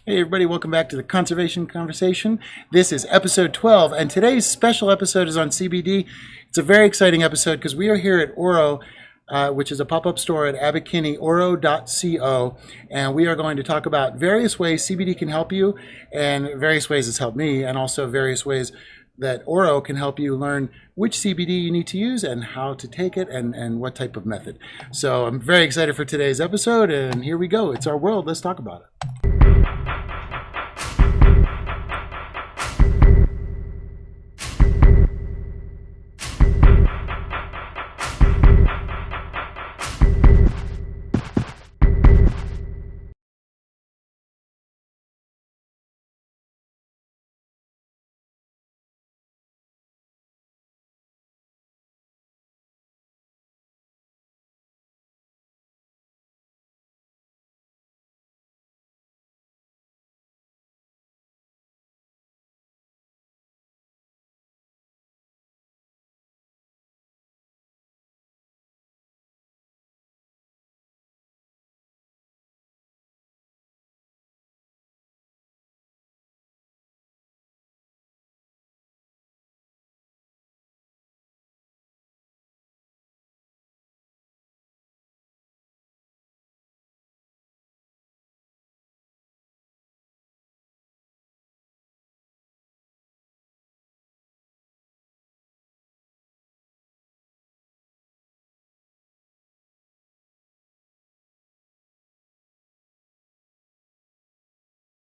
Hey everybody, welcome back to the Conservation Conversation. This is episode 12, and today's special episode is on CBD. It's a very exciting episode because we are here at Oro, which is a pop-up store at Abbot Kinney, oro.co, and we are going to talk about various ways CBD can help you, and various ways it's helped me, and also various ways that Oro can help you learn which CBD you need to use and how to take it and what type of method. So I'm very excited for today's episode, and here we go. It's our world. Let's talk about it.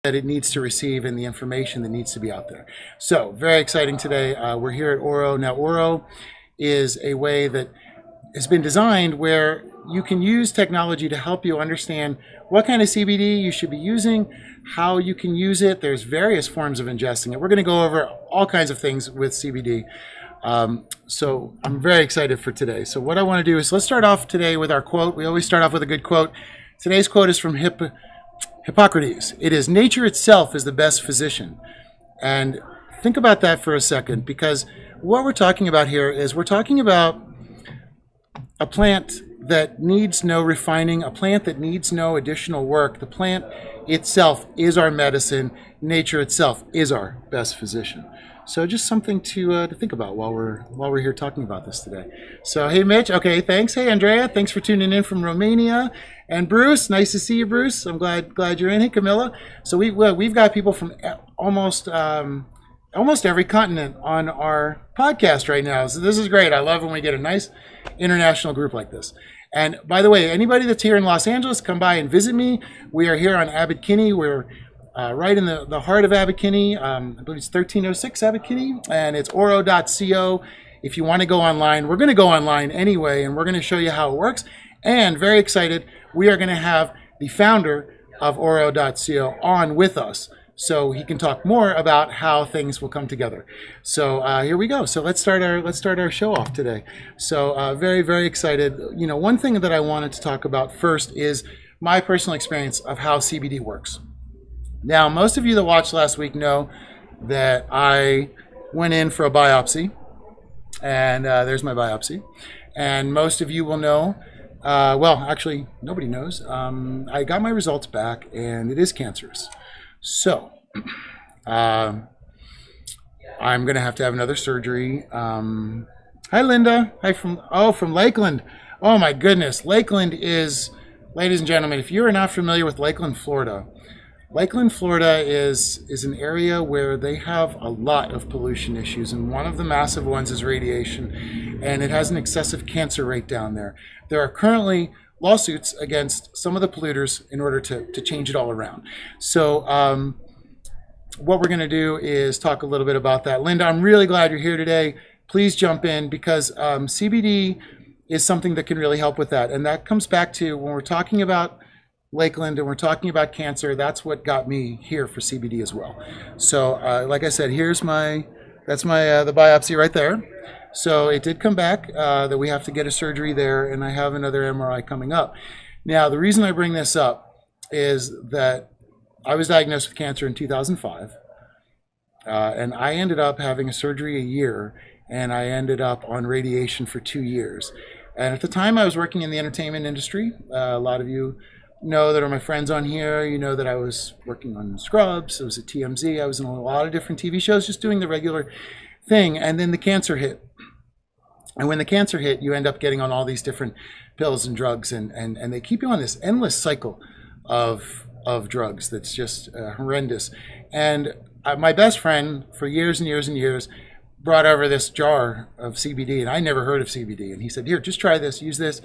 That it needs to receive and the information that needs to be out there. So very exciting today. We're here at Oro. Now Oro is a way that has been designed where you can use technology to help you understand what kind of CBD you should be using, how you can use it. There's various forms of ingesting it. We're going to go over all kinds of things with CBD. So I'm very excited for today. So what I want to do is let's start off today with our quote. We always start off with a good quote. Today's quote is from Hippocrates. It is nature itself is the best physician. And think about that for a second, because what we're talking about here is we're talking about a plant that needs no refining, a plant that needs no additional work. The plant itself is our medicine. Nature itself is our best physician. So just something to think about while we're here talking about this today. So hey Mitch, okay, thanks. Hey Andrea, thanks for tuning in from Romania. And Bruce, nice to see you, Bruce. I'm glad you're in. Hey Camilla. So we've got people from almost every continent on our podcast right now. So this is great. I love when we get a nice international group like this. And by the way, anybody that's here in Los Angeles, come by and visit me. We are here on Abbot Kinney. We're right in the heart of Abbot Kinney. I believe it's 1306 Abbot Kinney, and it's oro.co. If you want to go online, we're going to go online anyway, and we're going to show you how it works. And very excited, we are going to have the founder of oro.co on with us, so he can talk more about how things will come together. So here we go. So let's start our show off today. So very, very excited. You know, one thing that I wanted to talk about first is my personal experience of how CBD works. Now, most of you that watched last week know that I went in for a biopsy, and there's my biopsy. And most of you will know, well, actually, nobody knows. I got my results back, and it is cancerous. So, I'm going to have another surgery. Hi, Linda. Hi from Lakeland. Oh, my goodness. Lakeland is, ladies and gentlemen, if you are not familiar with Lakeland, Florida is an area where they have a lot of pollution issues, and one of the massive ones is radiation, and it has an excessive cancer rate down there. There are currently lawsuits against some of the polluters in order to change it all around. So what we're going to do is talk a little bit about that. Linda, I'm really glad you're here today. Please jump in, because CBD is something that can really help with that, and that comes back to when we're talking about Lakeland and we're talking about cancer. That's what got me here for CBD as well. So like I said, that's the biopsy right there. So it did come back that we have to get a surgery there, and I have another MRI coming up. Now, the reason I bring this up is that I was diagnosed with cancer in 2005, and I ended up having a surgery a year, and I ended up on radiation for 2 years. And at the time, I was working in the entertainment industry. A lot of you know that are my friends on here, you know that I was working on Scrubs, I was at TMZ, I was in a lot of different TV shows, just doing the regular thing. And then the cancer hit. And when the cancer hit, you end up getting on all these different pills and drugs, and they keep you on this endless cycle of drugs that's just horrendous. And my best friend for years and years and years brought over this jar of CBD, and I never heard of CBD. And he said, here, just try this, use this.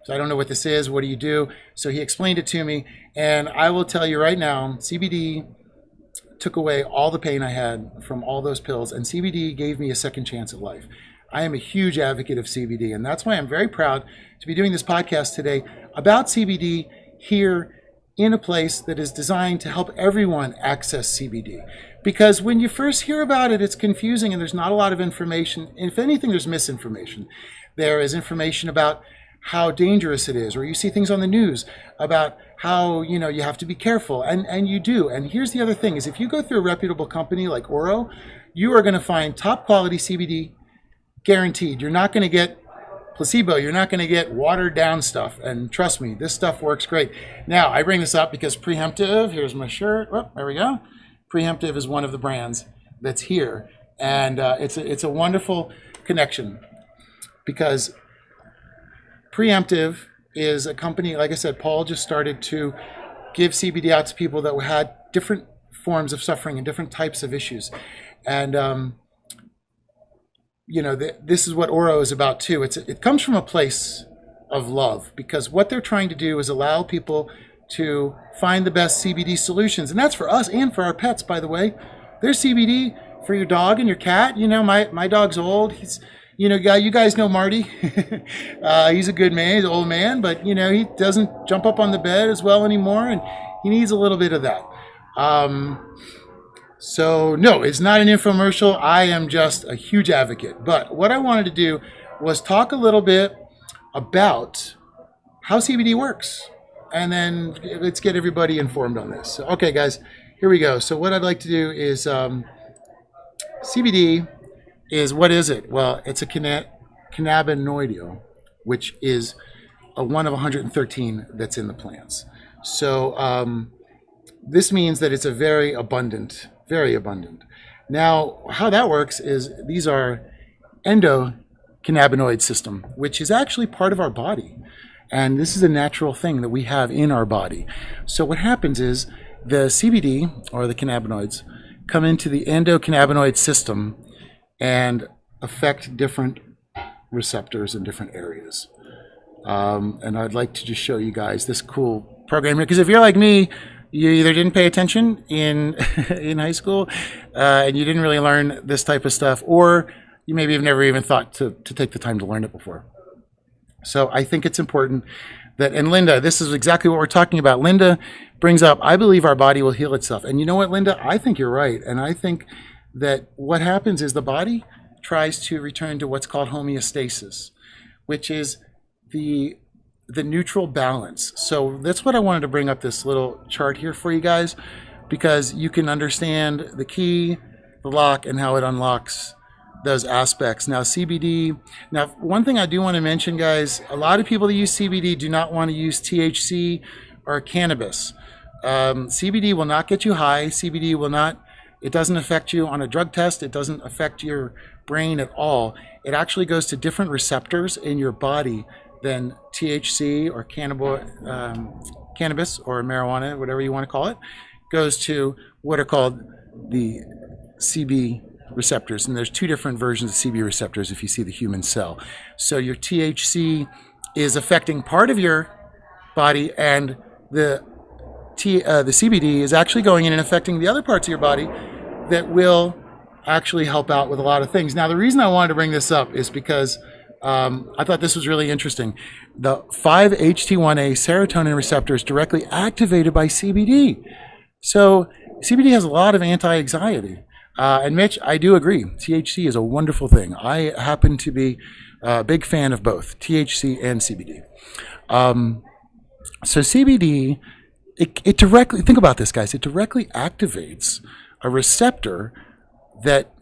So I don't know what this is. What do you do? So he explained it to me. And I will tell you right now, CBD took away all the pain I had from all those pills. And CBD gave me a second chance at life. I am a huge advocate of CBD. And that's why I'm very proud to be doing this podcast today about CBD here in a place that is designed to help everyone access CBD. Because when you first hear about it, it's confusing and there's not a lot of information. If anything, there's misinformation. There is information about how dangerous it is, or you see things on the news about how, you know, you have to be careful, and you do. And here's the other thing is, if you go through a reputable company like Oro, you are going to find top quality CBD guaranteed. You're not going to get placebo, you're not going to get watered down stuff, and trust me, this stuff works great. Now, I bring this up because Preemptive, here's my shirt, oh, there we go. Preemptive is one of the brands that's here, and it's a wonderful connection, because Preemptive is a company, like I said, Paul just started to give CBD out to people that had different forms of suffering and different types of issues. And, you know, this is what Oro is about too. It comes from a place of love, because what they're trying to do is allow people to find the best CBD solutions. And that's for us and for our pets, by the way. There's CBD for your dog and your cat. You know, my dog's old. He's, you know, you guys know Marty. He's a good man. He's an old man, but, you know, he doesn't jump up on the bed as well anymore, and he needs a little bit of that. So, no, it's not an infomercial. I am just a huge advocate. But what I wanted to do was talk a little bit about how CBD works, and then let's get everybody informed on this. So, okay, guys, here we go. So what I'd like to do is CBD is, what is it? Well, it's a cannabinoid, which is a one of 113 that's in the plants. So this means that it's a very abundant. Now, how that works is these are endocannabinoid system, which is actually part of our body. And this is a natural thing that we have in our body. So what happens is the CBD, or the cannabinoids, come into the endocannabinoid system and affect different receptors in different areas. And I'd like to just show you guys this cool program here, because if you're like me, you either didn't pay attention in in high school and you didn't really learn this type of stuff, or you maybe have never even thought to take the time to learn it before. So I think it's important that, and Linda, this is exactly what we're talking about. Linda brings up, I believe our body will heal itself. And you know what, Linda? I think you're right. And I think that what happens is the body tries to return to what's called homeostasis, which is the neutral balance. So that's what I wanted to bring up, this little chart here for you guys, because you can understand the key, the lock, and how it unlocks those aspects. Now, CBD, now one thing I do want to mention, guys, a lot of people that use CBD do not want to use THC or cannabis. CBD will not get you high. CBD will not, it doesn't affect you on a drug test. It doesn't affect your brain at all. It actually goes to different receptors in your body than THC or cannabis or marijuana, whatever you want to call it, goes to what are called the CB receptors. And there's two different versions of CB receptors if you see the human cell. So your THC is affecting part of your body, and the CBD is actually going in and affecting the other parts of your body that will actually help out with a lot of things. Now, the reason I wanted to bring this up is because I thought this was really interesting. The 5-HT1A serotonin receptor is directly activated by CBD. So CBD has a lot of anti-anxiety. And Mitch, I do agree. THC is a wonderful thing. I happen to be a big fan of both THC and CBD. So CBD, it directly, think about this, guys, it directly activates a receptor that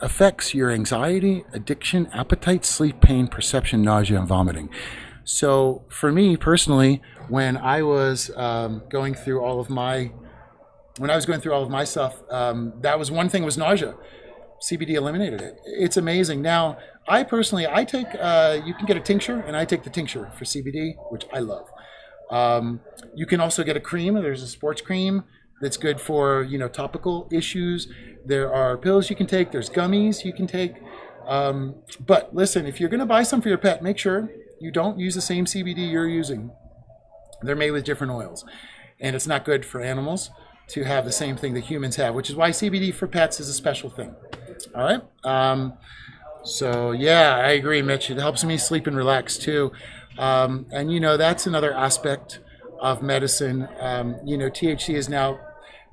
affects your anxiety, addiction, appetite, sleep, pain, perception, nausea, and vomiting. So for me personally, when I was going through all of my stuff, that was one thing, was nausea. CBD eliminated it. It's amazing. Now, I personally, I take, you can get a tincture, and I take the tincture for CBD, which I love. You can also get a cream. There's a sports cream that's good for, topical issues. There are pills you can take. There's gummies you can take. But listen, if you're going to buy some for your pet, make sure you don't use the same CBD you're using. They're made with different oils, and it's not good for animals to have the same thing that humans have, which is why CBD for pets is a special thing. All right. So yeah, I agree, Mitch. It helps me sleep and relax too. And that's another aspect of medicine. THC is now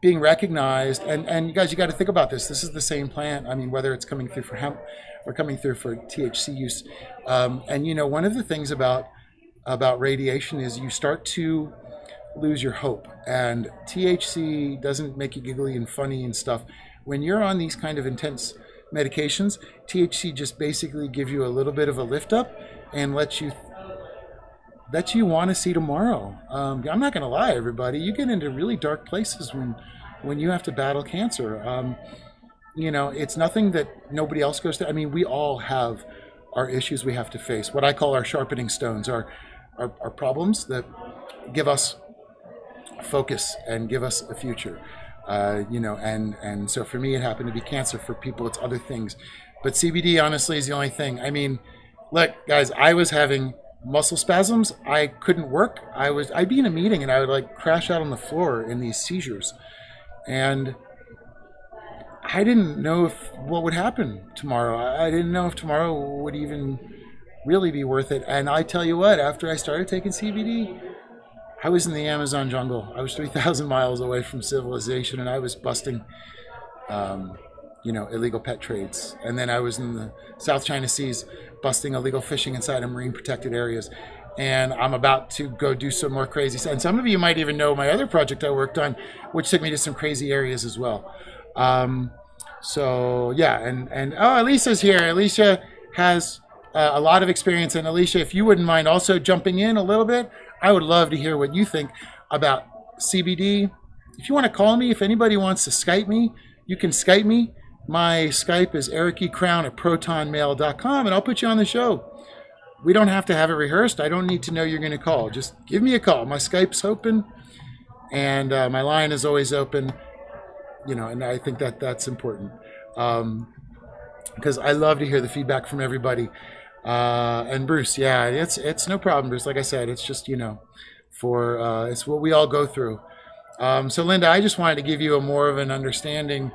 being recognized, and you guys, you got to think about this. This is the same plant. I mean, whether it's coming through for hemp or coming through for THC use. One of the things about radiation is you start to lose your hope, and THC doesn't make you giggly and funny and stuff. When you're on these kind of intense medications, THC just basically gives you a little bit of a lift up and lets you want to see tomorrow. I'm not going to lie, everybody. You get into really dark places when you have to battle cancer. It's nothing that nobody else goes through. I mean, we all have our issues we have to face. What I call our sharpening stones, our problems that give us focus and give us a future. And so for me, it happened to be cancer. For people, it's other things. But CBD, honestly, is the only thing. I mean, look, guys, I was having muscle spasms. I couldn't work. I'd be in a meeting and I would crash out on the floor in these seizures. And I didn't know what would happen tomorrow. I didn't know if tomorrow would even really be worth it. And I tell you what, after I started taking CBD, I was in the Amazon jungle. I was 3,000 miles away from civilization, and I was busting, illegal pet trades. And then I was in the South China Seas busting illegal fishing inside of marine protected areas. And I'm about to go do some more crazy stuff. And some of you might even know my other project I worked on, which took me to some crazy areas as well. Alicia's here. Alicia has a lot of experience. And Alicia, if you wouldn't mind also jumping in a little bit, I would love to hear what you think about CBD. If you want to call me, if anybody wants to Skype me, you can Skype me. My Skype is ericecrown@protonmail.com, and I'll put you on the show. We don't have to have it rehearsed. I don't need to know you're going to call. Just give me a call. My Skype's open, and my line is always open. And I think that's important because I love to hear the feedback from everybody. And Bruce, yeah, it's no problem, Bruce. Like I said, it's just, it's what we all go through. So Linda, I just wanted to give you more of an understanding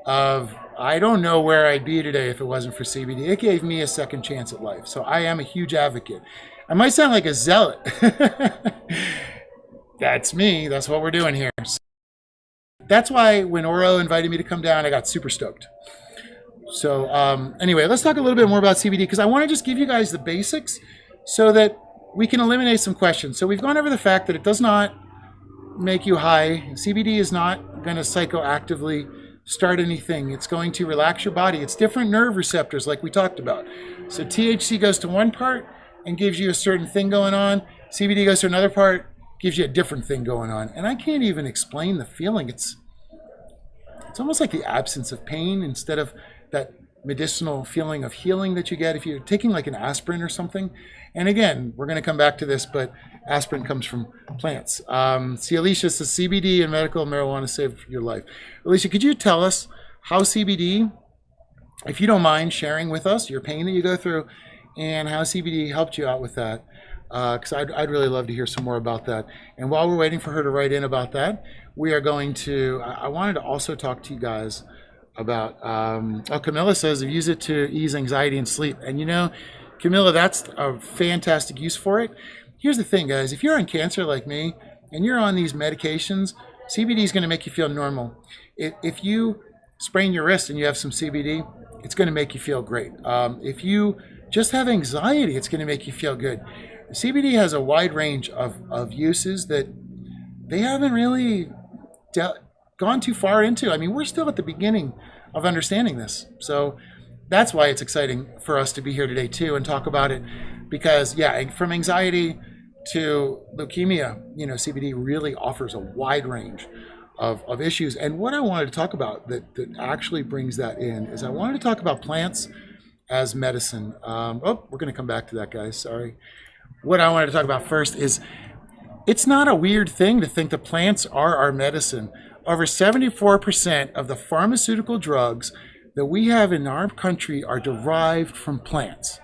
of, I don't know where I'd be today if it wasn't for CBD. It gave me a second chance at life. So I am a huge advocate. I might sound like a zealot. That's me. That's what we're doing here. So that's why when Oro invited me to come down, I got super stoked. So anyway, let's talk a little bit more about CBD, because I want to just give you guys the basics so that we can eliminate some questions. So we've gone over the fact that it does not make you high. CBD is not going to psychoactively start anything. It's going to relax your body. It's different nerve receptors like we talked about. So THC goes to one part and gives you a certain thing going on. CBD goes to another part, gives you a different thing going on. And I can't even explain the feeling. It's almost like the absence of pain instead of that medicinal feeling of healing that you get if you're taking like an aspirin or something. And again, we're going to come back to this, but aspirin comes from plants. See, Alicia says CBD and medical marijuana saved your life. Alicia, could you tell us how CBD, if you don't mind sharing with us your pain that you go through and how CBD helped you out with that? Because I'd really love to hear some more about that. And while we're waiting for her to write in about that, we are going to, I wanted to also talk to you guys about, Camilla says, use it to ease anxiety and sleep. And Camilla, that's a fantastic use for it. Here's the thing, guys. If you're on cancer like me and you're on these medications, CBD is going to make you feel normal. If you sprain your wrist and you have some CBD, it's going to make you feel great. If you just have anxiety, it's going to make you feel good. CBD has a wide range of uses that they haven't really gone too far into. I mean, we're still at the beginning of understanding this. So that's why it's exciting for us to be here today too and talk about it. because yeah, from anxiety to leukemia, CBD really offers a wide range of issues. And what I wanted to talk about that actually brings that in is I wanted to talk about plants as medicine. We're going to come back to that, guys. Sorry. What I wanted to talk about first is it's not a weird thing to think that plants are our medicine. Over 74% of the pharmaceutical drugs that we have in our country are derived from plants.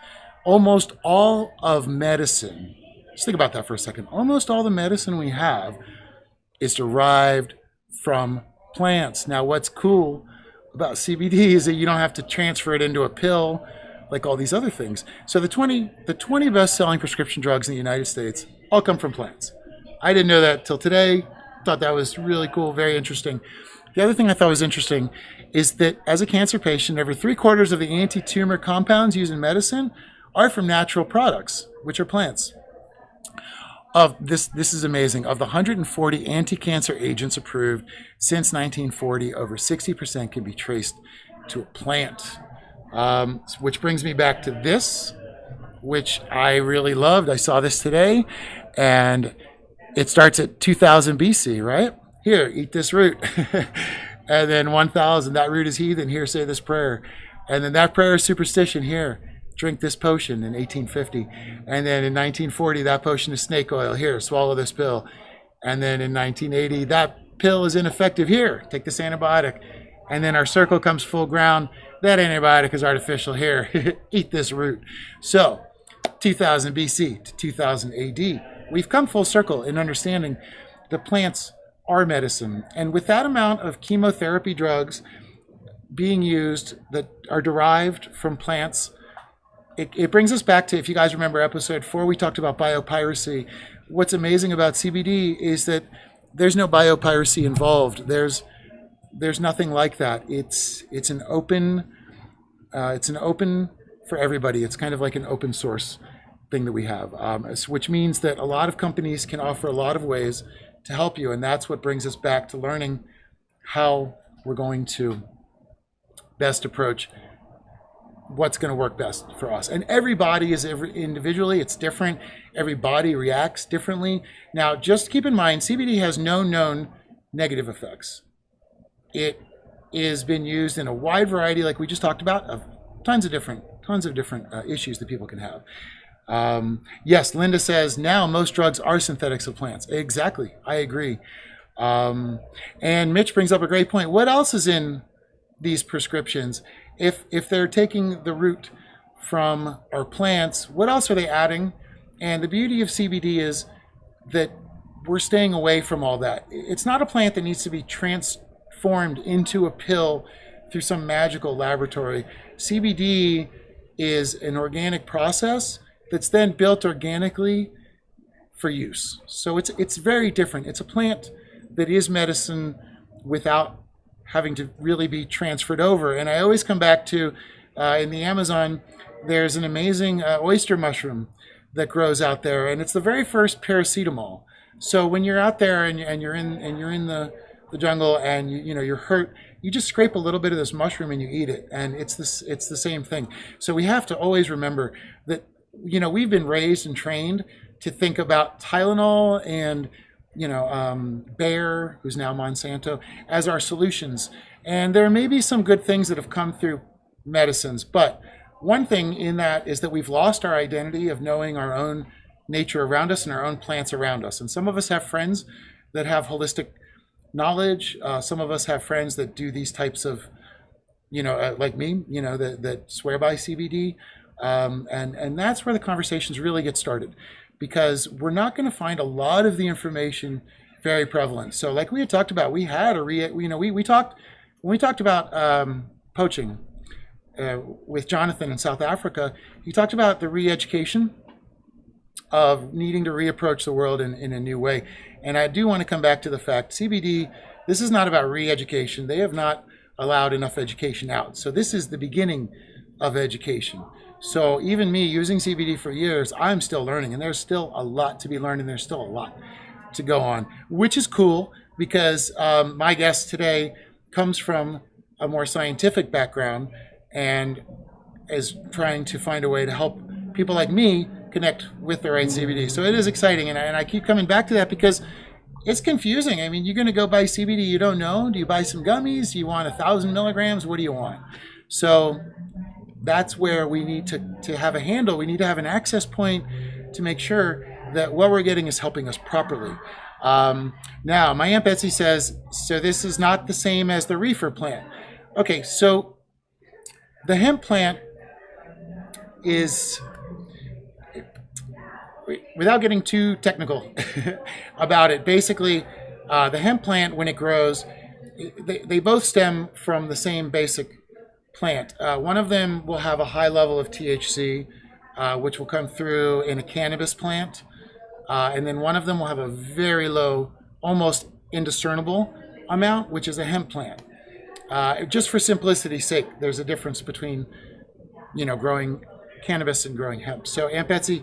Almost all of medicine, just think about that for a second. Almost all the medicine we have is derived from plants. Now, what's cool about CBD is that you don't have to transfer it into a pill like all these other things. So the 20 best-selling prescription drugs in the United States all come from plants. I didn't know that till today. Thought that was really cool, very interesting. The other thing I thought was interesting is that as a cancer patient, over 3/4 of the anti-tumor compounds used in medicine are from natural products, which are plants. This is amazing. Of the 140 anti-cancer agents approved since 1940, over 60% can be traced to a plant. Which brings me back to this, which I really loved. I saw this today, and it starts at 2000 BC, right? Here, eat this root. And then 1000, that root is heathen. Here, say this prayer. And then that prayer is superstition. Here, drink this potion in 1850. And then in 1940, that potion is snake oil. Here, swallow this pill. And then in 1980, that pill is ineffective. Here, take this antibiotic. And then our circle comes full ground. That antibiotic is artificial. Here, eat this root. So, 2000 BC to 2000 AD, we've come full circle in understanding the plants are medicine. And with that amount of chemotherapy drugs being used that are derived from plants, it brings us back to, if you guys remember episode 4, we talked about biopiracy. What's amazing about CBD is that there's no biopiracy involved. There's nothing like that. It's an open for everybody. It's kind of like an open source thing that we have, which means that a lot of companies can offer a lot of ways to help you. And that's what brings us back to learning how we're going to best approach what's going to work best for us. And every body is individually, it's different. Every body reacts differently. Now, just keep in mind, CBD has no known negative effects. It has been used in a wide variety, like we just talked about, of tons of different issues that people can have. Yes, Linda says now most drugs are synthetics of plants. Exactly, I agree. And Mitch brings up a great point. What else is in these prescriptions? If they're taking the root from our plants, what else are they adding? And the beauty of CBD is that we're staying away from all that. It's not a plant that needs to be transformed into a pill through some magical laboratory. CBD is an organic process that's then built organically for use. So it's very different. It's a plant that is medicine without having to really be transferred over. And I always come back to, in the Amazon, there's an amazing oyster mushroom that grows out there, and it's the very first paracetamol. So when you're out there and you're in the jungle and you're hurt, you just scrape a little bit of this mushroom and you eat it, and it's the same thing. So we have to always remember that we've been raised and trained to think about Tylenol and Bayer, who's now Monsanto, as our solutions. And there may be some good things that have come through medicines, but one thing in that is that we've lost our identity of knowing our own nature around us and our own plants around us. And some of us have friends that have holistic knowledge. Some of us have friends that do these types of, like me, that swear by CBD. And that's where the conversations really get started, because we're not going to find a lot of the information very prevalent. So like we had talked about, we had we talked when we talked about poaching with Jonathan in South Africa. He talked about the re-education of needing to reapproach the world in a new way. And I do want to come back to the fact, CBD, this is not about re-education. They have not allowed enough education out. So this is the beginning of education. So even me using CBD for years, I'm still learning, and there's still a lot to be learned, and there's still a lot to go on, which is cool because my guest today comes from a more scientific background and is trying to find a way to help people like me connect with the right CBD. So it is exciting, and I keep coming back to that because it's confusing. I mean, you're going to go buy CBD you don't know. Do you buy some gummies? Do you want 1,000 milligrams? What do you want? So that's where we need to have a handle. We need to have an access point to make sure that what we're getting is helping us properly. Now, my Aunt Betsy says, so this is not the same as the reefer plant. Okay, so the hemp plant is, without getting too technical about it, basically the hemp plant, when it grows, they both stem from the same basic plant. One of them will have a high level of THC, which will come through in a cannabis plant. And then one of them will have a very low, almost indiscernible amount, which is a hemp plant. Just for simplicity's sake, there's a difference between, growing cannabis and growing hemp. So Aunt Betsy,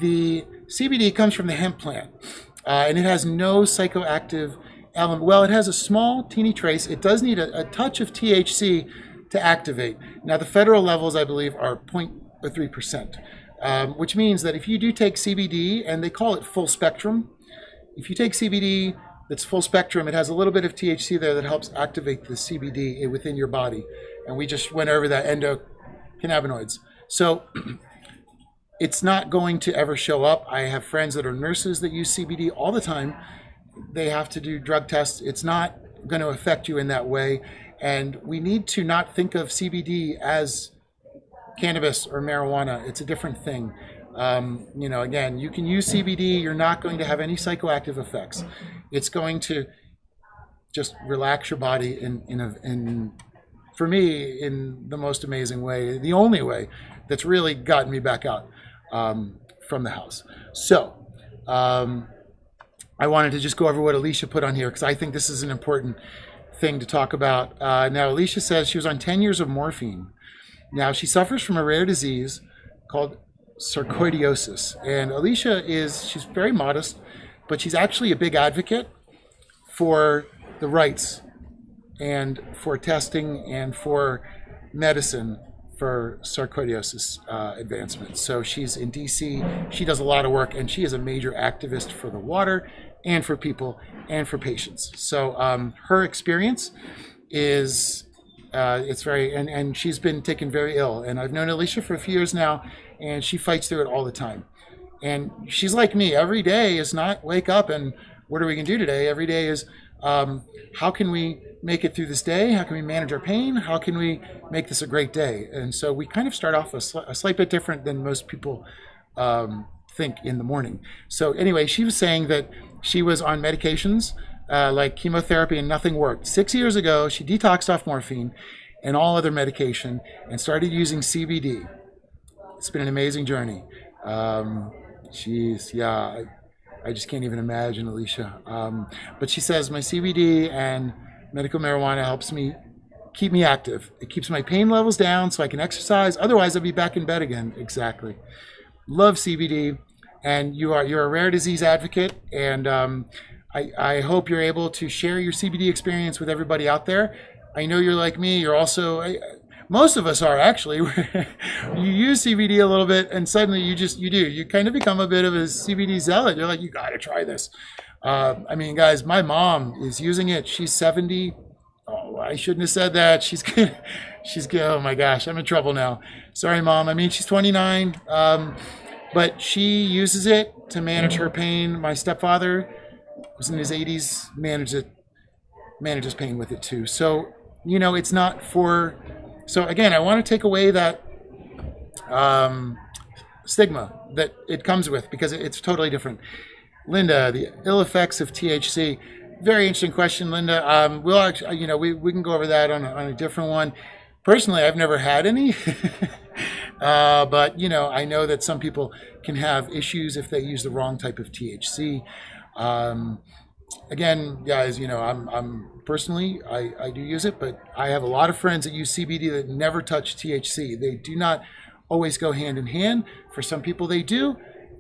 the CBD comes from the hemp plant, and it has no psychoactive element. Well, it has a small, teeny trace. It does need a touch of THC to activate. Now, the federal levels, I believe, are 0.3%, which means that if you do take CBD, and they call it full spectrum, if you take CBD that's full spectrum, it has a little bit of THC there that helps activate the CBD within your body. And we just went over that endocannabinoids. So it's not going to ever show up. I have friends that are nurses that use CBD all the time. They have to do drug tests. It's not going to affect you in that way. And we need to not think of CBD as cannabis or marijuana. It's a different thing. Again, you can use CBD. You're not going to have any psychoactive effects. It's going to just relax your body for me, in the most amazing way, the only way that's really gotten me back out from the house. So I wanted to just go over what Alicia put on here because I think this is an important thing to talk about. Now, Alicia says she was on 10 years of morphine. Now, she suffers from a rare disease called sarcoidosis. And Alicia she's very modest, but she's actually a big advocate for the rights and for testing and for medicine for sarcoidosis advancement. So she's in DC. She does a lot of work, and she is a major activist for the water and for people and for patients. So her experience is it's very, and she's been taken very ill. And I've known Alicia for a few years now, and she fights through it all the time. And she's like me. Every day is not wake up and what are we going to do today? Every day is how can we make it through this day? How can we manage our pain? How can we make this a great day? And so we kind of start off a slight bit different than most people think in the morning. So anyway, she was saying that she was on medications like chemotherapy and nothing worked. 6 years ago, she detoxed off morphine and all other medication and started using CBD. It's been an amazing journey. I just can't even imagine, Alicia. But she says, my CBD and medical marijuana helps me keep me active. It keeps my pain levels down so I can exercise. Otherwise, I'll be back in bed again. Exactly. Love CBD. And you're a rare disease advocate. And I hope you're able to share your CBD experience with everybody out there. I know you're like me. You're also... most of us are actually. You use CBD a little bit and suddenly you kind of become a bit of a CBD zealot. You're like, you got to try this. I mean, guys, my mom is using it. She's 70. Oh, I shouldn't have said that. She's good. Oh my gosh, I'm in trouble now. Sorry, Mom. I mean, she's 29. But she uses it to manage her pain. My stepfather was in his 80s, manages pain with it too. So, it's not for... So again, I want to take away that stigma that it comes with because it's totally different. Linda, the ill effects of THC. Very interesting question, Linda. We'll actually, we can go over that on a different one. Personally, I've never had any, but I know that some people can have issues if they use the wrong type of THC. Again, guys, I'm personally, I do use it, but I have a lot of friends that use CBD that never touch THC. They do not always go hand in hand. For some people, they do.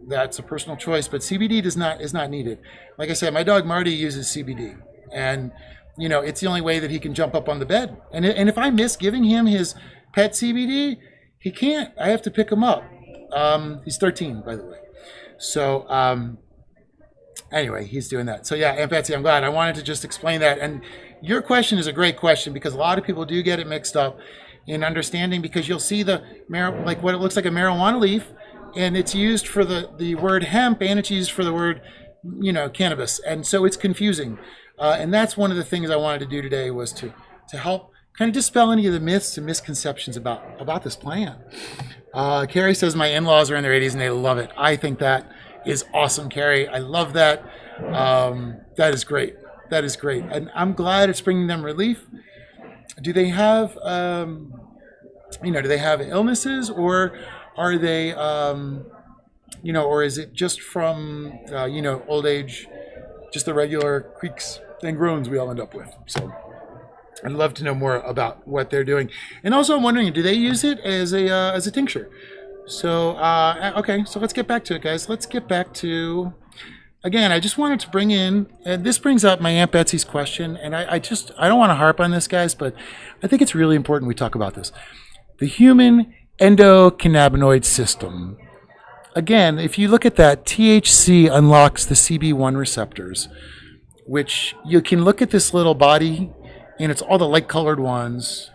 That's a personal choice, but CBD is not needed. Like I said, my dog Marty uses CBD, and it's the only way that he can jump up on the bed. And if I miss giving him his pet CBD, he can't. I have to pick him up. He's 13, by the way. So anyway, he's doing that. So yeah, Aunt Betsy, I'm glad. I wanted to just explain that. And your question is a great question because a lot of people do get it mixed up in understanding, because you'll see the like what it looks like a marijuana leaf, and it's used for the word hemp, and it's used for the word, you know, cannabis, and so it's confusing. And that's one of the things I wanted to do today, was to help kind of dispel any of the myths and misconceptions about this plant. Carrie says my in-laws are in their 80s and they love it. I think that is awesome, Carrie. I love that. That is great. That is great. And I'm glad it's bringing them relief. Do they have, you know, do they have illnesses, or are they, you know, or is it just from, you know, old age, just the regular creaks and groans we all end up with? So I'd love to know more about what they're doing. And also I'm wondering, do they use it as a tincture? So, okay, so let's get back to it, guys. Let's get back to, again, I just wanted to bring in, and this brings up my Aunt Betsy's question, and I don't want to harp on this, guys, but I think it's really important we talk about this. The human endocannabinoid system. Again, if you look at that, THC unlocks the CB1 receptors, which you can look at this little body, and it's all the light-colored ones.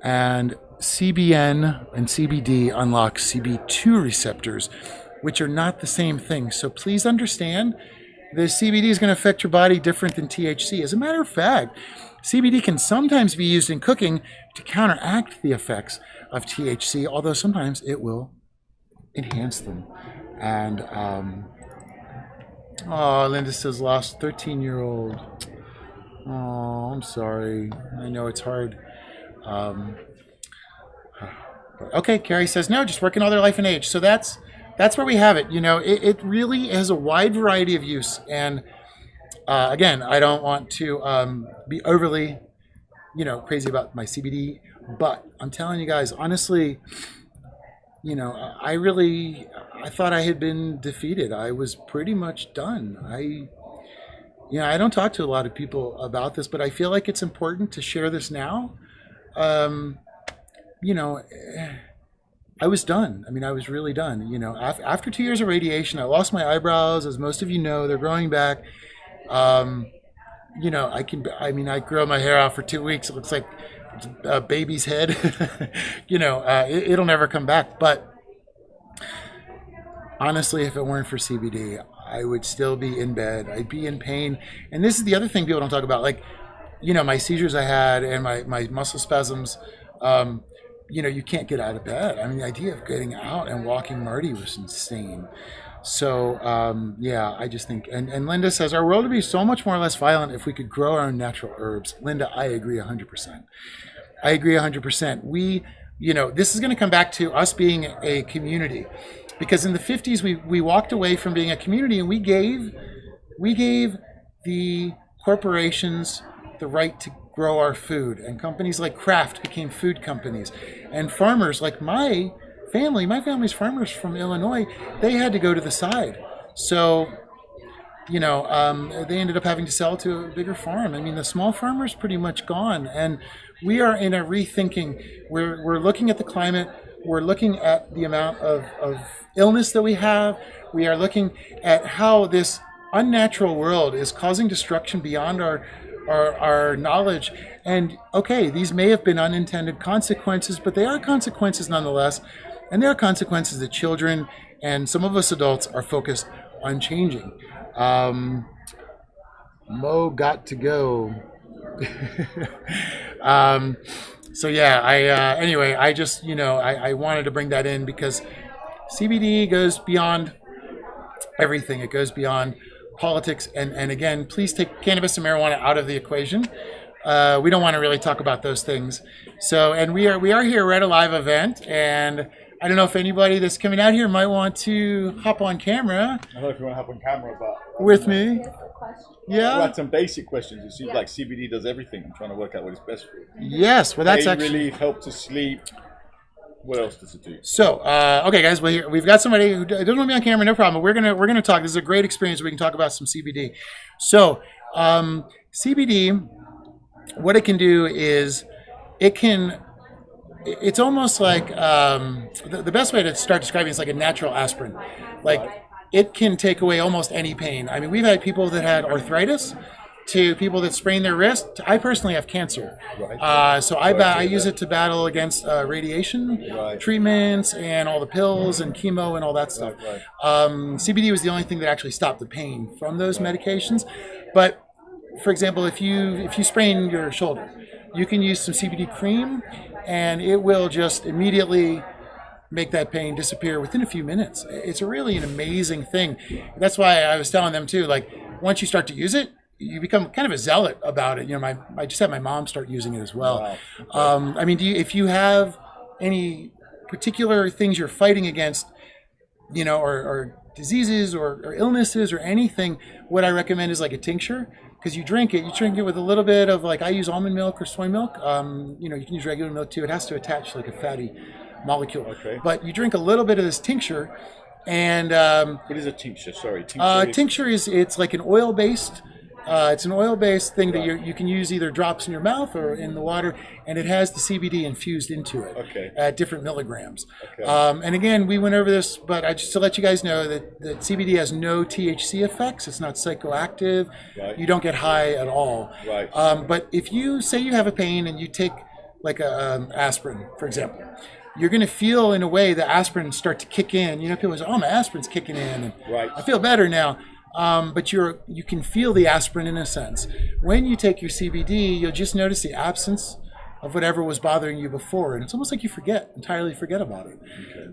And CBN and CBD unlock CB2 receptors, which are not the same thing. So please understand, the CBD is going to affect your body different than THC. As a matter of fact, CBD can sometimes be used in cooking to counteract the effects of THC, although sometimes it will enhance them. And, oh, Linda says lost 13-year-old. Oh, I'm sorry. I know it's hard. Okay, Carrie says no, just working all their life and age. So that's where we have it. You know, it really has a wide variety of use. And again, I don't want to be overly, you know, crazy about my CBD, but I'm telling you guys, honestly, you know, I thought I had been defeated. I was pretty much done. You know, I don't talk to a lot of people about this, but I feel like it's important to share this now. You know, I was done. I mean, I was really done. You know, after 2 years of radiation, I lost my eyebrows. As most of you know, they're growing back. You know, I grow my hair out for 2 weeks. It looks like a baby's head. You know, it'll never come back. But honestly, if it weren't for CBD, I would still be in bed. I'd be in pain. And this is the other thing people don't talk about. Like, you know, my seizures I had and my muscle spasms, you know, you can't get out of bed. I mean, the idea of getting out and walking Marty was insane. So, yeah, I just think, and Linda says, our world would be so much more or less violent if we could grow our own natural herbs. Linda, I agree 100%. I agree 100%. We, you know, this is going to come back to us being a community, because in the 50s, we walked away from being a community, and we gave the corporations the right to grow our food, and companies like Kraft became food companies, and farmers like my family's farmers from Illinois, they had to go to the side. So, you know, they ended up having to sell to a bigger farm. I mean, the small farmer's pretty much gone, and we are in a rethinking. We're looking at the climate. We're looking at the amount of illness that we have. We are looking at how this unnatural world is causing destruction beyond our knowledge. And okay, these may have been unintended consequences, but they are consequences nonetheless. And there are consequences that children and some of us adults are focused on changing. Mo got to go. So yeah, anyway, I just, you know, I wanted to bring that in because CBD goes beyond everything. It goes beyond politics. And again, please take cannabis and marijuana out of the equation. We don't want to really talk about those things. So, and we are here. We're at a live event, and I don't know if anybody that's coming out here might want to hop on camera. I don't know if you want to hop on camera, but with me. Yeah. I had some basic questions. It seems like CBD does everything. I'm trying to work out what is best for you. Yes, well, that's Pain actually relief, help to sleep. What else does it do? So, okay, guys, well, we've got somebody who doesn't want to be on camera, no problem. We're gonna talk. This is a great experience. We can talk about some CBD. So, CBD, what it can do is it can. It's almost like the best way to start describing it is like a natural aspirin. Like it can take away almost any pain. I mean, we've had people that had arthritis to people that sprained their wrist. I personally have cancer. So I use it to battle against radiation treatments and all the pills and chemo and all that stuff. CBD was the only thing that actually stopped the pain from those medications. But for example, if you sprain your shoulder, you can use some CBD cream and it will just immediately make that pain disappear within a few minutes. It's really an amazing thing. That's why I was telling them too, like once you start to use it, you become kind of a zealot about it. You know, I just had my mom start using it as well. I mean, if you have any particular things you're fighting against, you know, or diseases or illnesses or anything, what I recommend is like a tincture. Because you drink it with a little bit of, like, I use almond milk or soy milk. You know, you can use regular milk too. It has to attach like a fatty molecule. But you drink a little bit of this tincture, and what is a tincture? Sorry, tincture is it's like an oil-based. It's an oil-based thing that you can use either drops in your mouth or in the water, and it has the CBD infused into it at different milligrams. And again, we went over this, but just to let you guys know that CBD has no THC effects. It's not psychoactive. You don't get high at all. But if you say you have a pain and you take like a aspirin, for example, you're going to feel in a way the aspirin start to kick in. You know, people say, "Oh, my aspirin's kicking in, and I feel better now." But you can feel the aspirin in a sense. When you take your CBD, you'll just notice the absence of whatever was bothering you before, and it's almost like you entirely forget about it.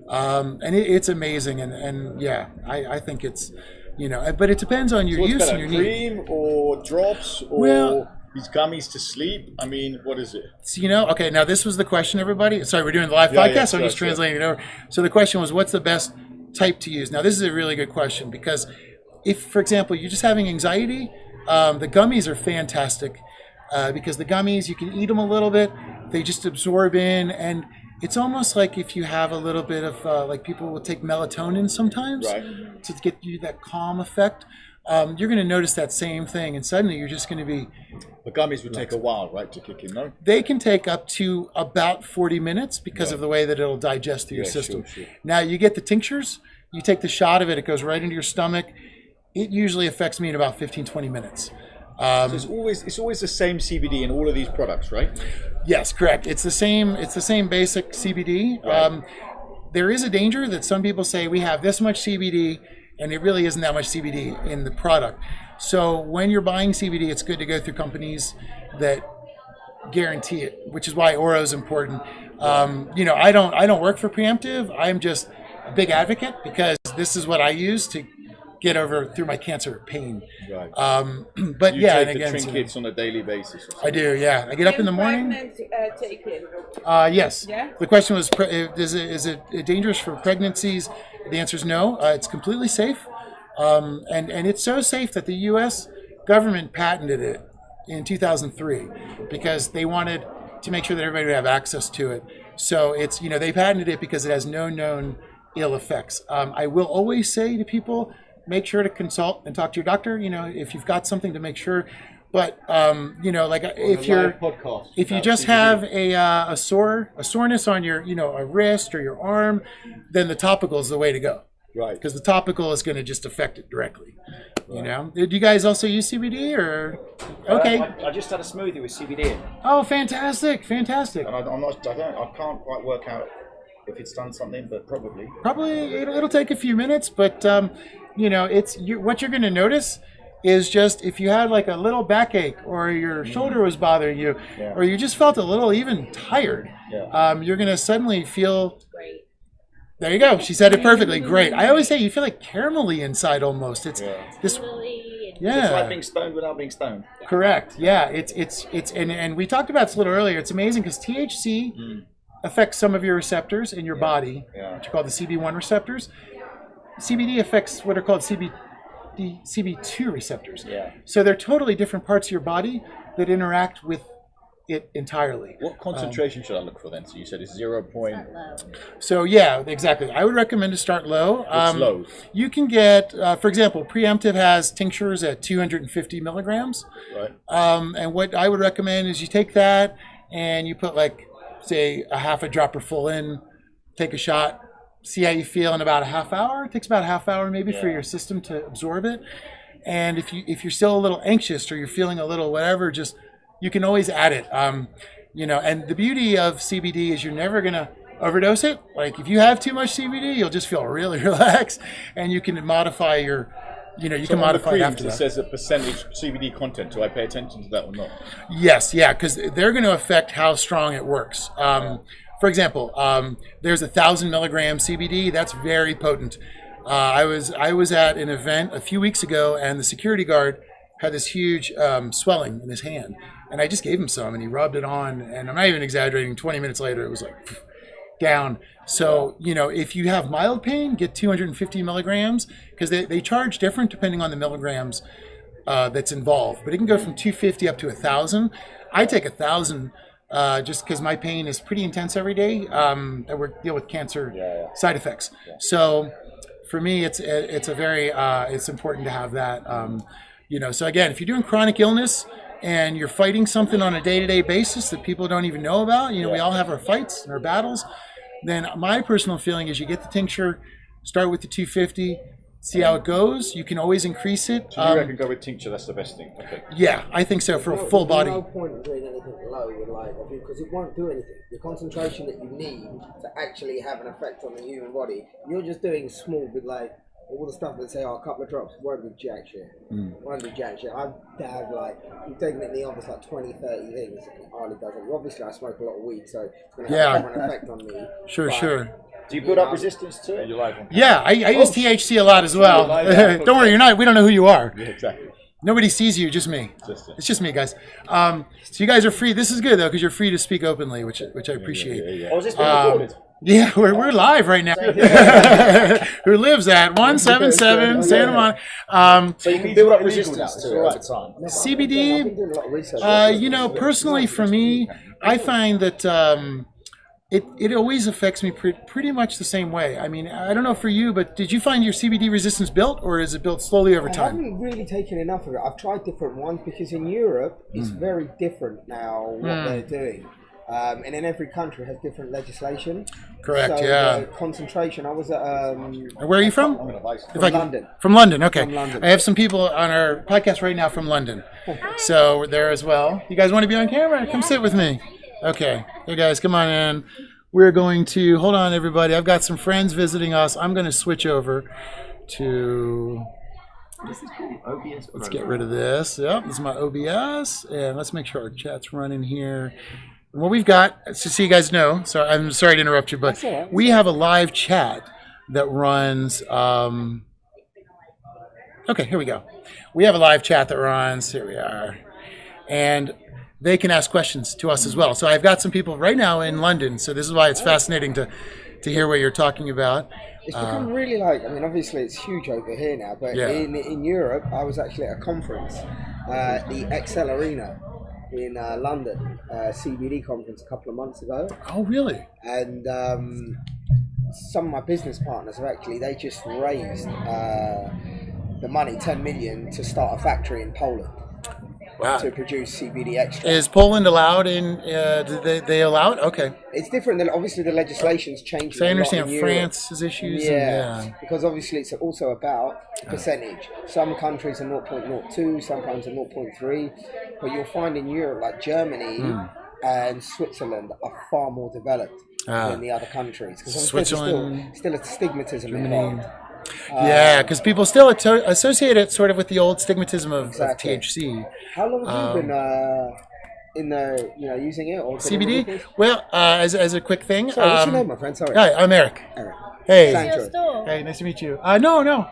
And it's amazing, and yeah, I think it's, you know, but it depends on your use and your need. Cream or drops or these gummies to sleep? I mean, what is it? So, you know, okay, now this was the question, everybody. Sorry, we're doing the live podcast, so I'm just translating it over. So the question was, what's the best type to use? Now, this is a really good question because if, for example, you're just having anxiety, the gummies are fantastic because the gummies, you can eat them a little bit. They just absorb in, and it's almost like if you have a little bit of, like people will take melatonin sometimes to get you that calm effect. You're going to notice that same thing, and suddenly you're just going to be... The gummies would take a while, right, to kick in, no? They can take up to about 40 minutes because of the way that it'll digest through your system. Now, you get the tinctures, you take the shot of it, it goes right into your stomach. It usually affects me in about 15, 20 minutes. So it's always the same CBD in all of these products, right? Yes, correct. It's the same basic CBD. There is a danger that some people say we have this much CBD, and it really isn't that much CBD in the product. So when you're buying CBD, it's good to go through companies that guarantee it, which is why Oro is important. You know, I don't work for Preemptive. I'm just a big advocate because this is what I use to get over through my cancer pain. But you yeah, take and again, the trinkets on a daily basis. I do. Yeah, I get up in the morning. Take it. Yes. Yeah? The question was, is it dangerous for pregnancies? The answer is no. It's completely safe, and it's so safe that the U.S. government patented it in 2003 because they wanted to make sure that everybody would have access to it. So it's, you know, they patented it because it has no known ill effects. I will always say to people, make sure to consult and talk to your doctor, you know, if you've got something to make sure. But, you know, like if you just have a soreness on your, you know, a wrist or your arm, then the topical is the way to go. Because the topical is going to just affect it directly. You know, do you guys also use CBD or? Okay. I just had a smoothie with CBD in. Oh, fantastic. And I can't quite work out if it's done something, but probably. Probably it'll take a few minutes, but you know, what you're going to notice is just if you had like a little backache or your shoulder was bothering you, or you just felt a little even tired, you're going to suddenly feel. Great. There you go. She said it perfectly. Great. I always say you feel like caramelly inside almost. It's this. It's like being stoned without being stoned. Correct. Yeah. It's and we talked about this a little earlier. It's amazing because THC affects some of your receptors in your body, which are called the CB1 receptors. CBD affects what are called CB2 receptors. So they're totally different parts of your body that interact with it entirely. What concentration should I look for then? So you said it's 0. So yeah, exactly. I would recommend to start low. What's low? You can get, for example, Preemptive has tinctures at 250 milligrams. And what I would recommend is you take that, and you put like, say, a half a dropper full in, take a shot, see how you feel in about a half hour. It takes about a half hour maybe for your system to absorb it. And if you're still a little anxious or you're feeling a little whatever, just you can always add it. You know, and the beauty of CBD is you're never gonna overdose it. Like if you have too much CBD, you'll just feel really relaxed, and you can modify your, you know, you can modify it after that. It says a percentage CBD content. Do I pay attention to that or not? Yes, yeah, because they're going to affect how strong it works. For example, there's 1,000 milligram CBD. That's very potent. I was at an event a few weeks ago, and the security guard had this huge swelling in his hand, and I just gave him some, and he rubbed it on, and I'm not even exaggerating. 20 minutes later, it was like down. So, you know, if you have mild pain, get 250 milligrams, because they charge different depending on the milligrams that's involved. But it can go from 250 up to 1,000. I take 1,000 just because my pain is pretty intense every day. I deal with cancer side effects. So for me, it's a very it's important to have that. You know, so again, if you're doing chronic illness and you're fighting something on a day-to-day basis that people don't even know about, you know, we all have our fights and our battles. Then my personal feeling is you get the tincture, start with the 250, see how it goes. You can always increase it. So you reckon go with tincture? That's the best thing. Okay. Yeah, I think so for a full body. There's no point in doing anything low with like, because it won't do anything. The concentration that you need to actually have an effect on the human body, you're just doing small with like all the stuff that say, oh, a couple of drops won't do jack shit. Won't do jack shit. I've had like, I'm taking it in the office like 20, 30 things. It hardly does it. Obviously, I smoke a lot of weed, so it's going to have an effect on me. Sure. Do you build up resistance to it? Yeah, I use THC a lot as well. Don't worry, we don't know who you are. Yeah, exactly. Nobody sees you, just me. It's just me, guys. So you guys are free. This is good though, because you're free to speak openly, which I appreciate. Oh, is this being recorded? Yeah, we're live right now. Who lives at 177 Santa Monica? So you can build up resistance to it over time. CBD, you know, personally for me, I find that it always affects me pretty much the same way. I mean, I don't know for you, but did you find your CBD resistance built, or is it built slowly over time? I haven't really taken enough of it. I've tried different ones because in Europe, it's very different now what they're doing. And in every country has different legislation. Correct, so yeah. Concentration. I was at... Where are you from? London. From London, okay. From London. I have some people on our podcast right now from London. So we're there as well. You guys want to be on camera? Come sit with me. Okay. Hey guys, come on in. We're going to... Hold on, everybody. I've got some friends visiting us. I'm going to switch over to... Let's get rid of this. Yep, this is my OBS. And let's make sure our chat's running here. What we've got, so you guys know, so I'm sorry to interrupt you, but we have a live chat that runs, okay, here we go. We have a live chat that runs, here we are, and they can ask questions to us as well. So I've got some people right now in London, so this is why it's fascinating to hear what you're talking about. It's become really like, I mean, obviously it's huge over here now, but in Europe, I was actually at a conference, the Excel Arena in London, CBD conference a couple of months ago. Oh, really? And some of my business partners have actually, they just raised the money, 10 million, to start a factory in Poland. Wow. To produce CBD extract. Is Poland allowed in, did they allow it? Okay. It's different. Obviously the legislation's changing. So I understand France's issues. Yeah, because obviously it's also about percentage. Some countries are 0.02, some countries are 0.3. But you'll find in Europe, like Germany and Switzerland, are far more developed than the other countries. Because Switzerland, still a stigmatism Germany. involved. Yeah, because people still associate it sort of with the old stigmatism of THC. How long have you been using it? Or CBD? Well, as a quick thing. Sorry, what's your name, my friend? Sorry. Hi, I'm Eric. Eric. Hey. Hey, nice to meet you. No,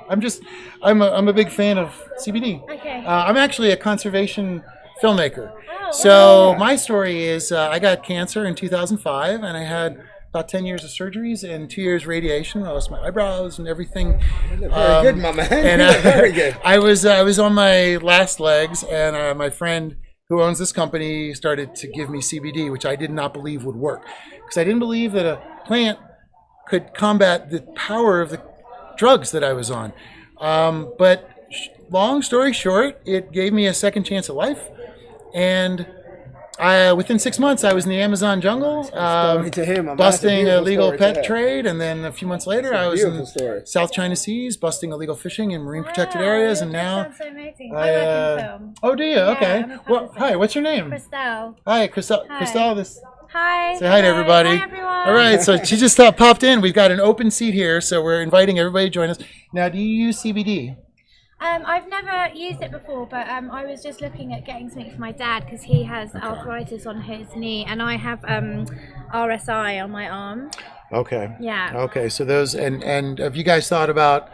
I'm a big fan of CBD. Okay. I'm actually a conservation filmmaker. Oh, So my story is I got cancer in 2005, and I had about 10 years of surgeries and 2 years radiation. I lost my eyebrows and everything. Very good, my man. And very good. I was on my last legs, and my friend who owns this company started to give me CBD, which I did not believe would work, because I didn't believe that a plant could combat the power of the drugs that I was on. But long story short, it gave me a second chance at life, and Within 6 months, I was in the Amazon jungle, Story to him, man. That's a busting beautiful illegal story to pet hear. trade, and then a few months later, I was in Beautiful story. South China Seas, busting illegal fishing in marine protected areas, and now. Sounds so amazing. I work in film. Oh, do you? Okay. I'm a Well, publicist. hi. What's your name? Christelle. Hi, Christelle. Hi. Christelle, this. Hi. Say hi to everybody. Hi, everyone. All right, so she just popped in. We've got an open seat here, so we're inviting everybody to join us. Now, do you use CBD? I've never used it before, but I was just looking at getting something for my dad because he has arthritis on his knee, and I have RSI on my arm. Okay. Yeah. Okay, so those, and have you guys thought about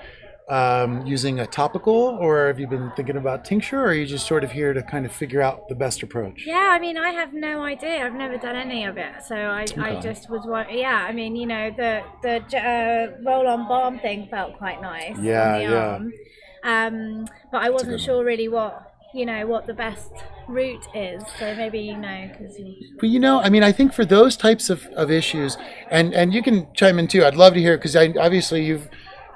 using a topical, or have you been thinking about tincture, or are you just sort of here to kind of figure out the best approach? Yeah, I mean, I have no idea. I've never done any of it, so I just was yeah. I mean, you know, the roll-on balm thing felt quite nice. Yeah, on the yeah. arm. But I wasn't sure really what the best route is. So maybe you know, because Well, you know, I mean, I think for those types of issues, and you can chime in too. I'd love to hear, because obviously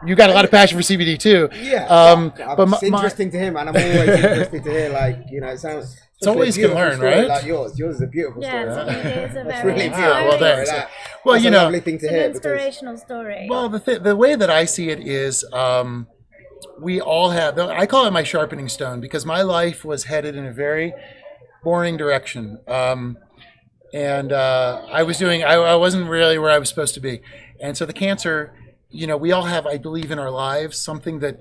you got a lot of passion for CBD too. Yeah, but it's interesting to him, and I'm always interested to hear, like, you know, it sounds. It's always a beautiful can learn, story right? Like yours is a beautiful yeah, story. it's a That's very really beautiful. well, story. thanks. That- Well, that's you a know, lovely thing to it's hear an because inspirational story. Well, the way that I see it is, we all have. I call it my sharpening stone, because my life was headed in a very boring direction, and I wasn't really where I was supposed to be, and so the cancer. You know, we all have, I believe, in our lives something that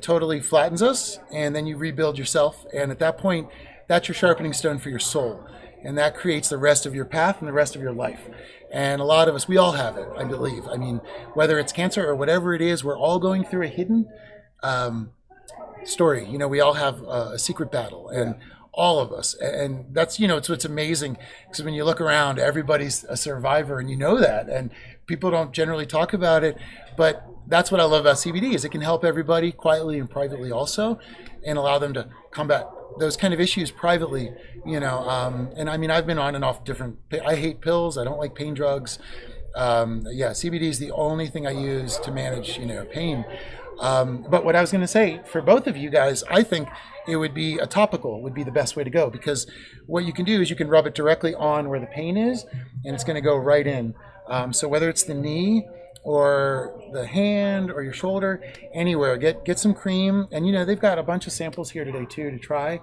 totally flattens us, and then you rebuild yourself, and at that point, that's your sharpening stone for your soul, and that creates the rest of your path and the rest of your life. And a lot of us, we all have it, I believe. I mean, whether it's cancer or whatever it is, we're all going through a hidden story. You know, we all have a secret battle, and all of us. And that's, you know, it's what's amazing, because when you look around, everybody's a survivor, and you know that, and people don't generally talk about it. But that's what I love about CBD, is it can help everybody quietly and privately also, and allow them to combat those kind of issues privately, you know. And I mean, I've been on and off different, I hate pills. I don't like pain drugs. CBD is the only thing I use to manage, you know, pain. But what I was going to say, for both of you guys, I think it would be a topical would be the best way to go, because what you can do is you can rub it directly on where the pain is, and it's going to go right in. So whether it's the knee or the hand or your shoulder, anywhere, get some cream. And, you know, they've got a bunch of samples here today too to try.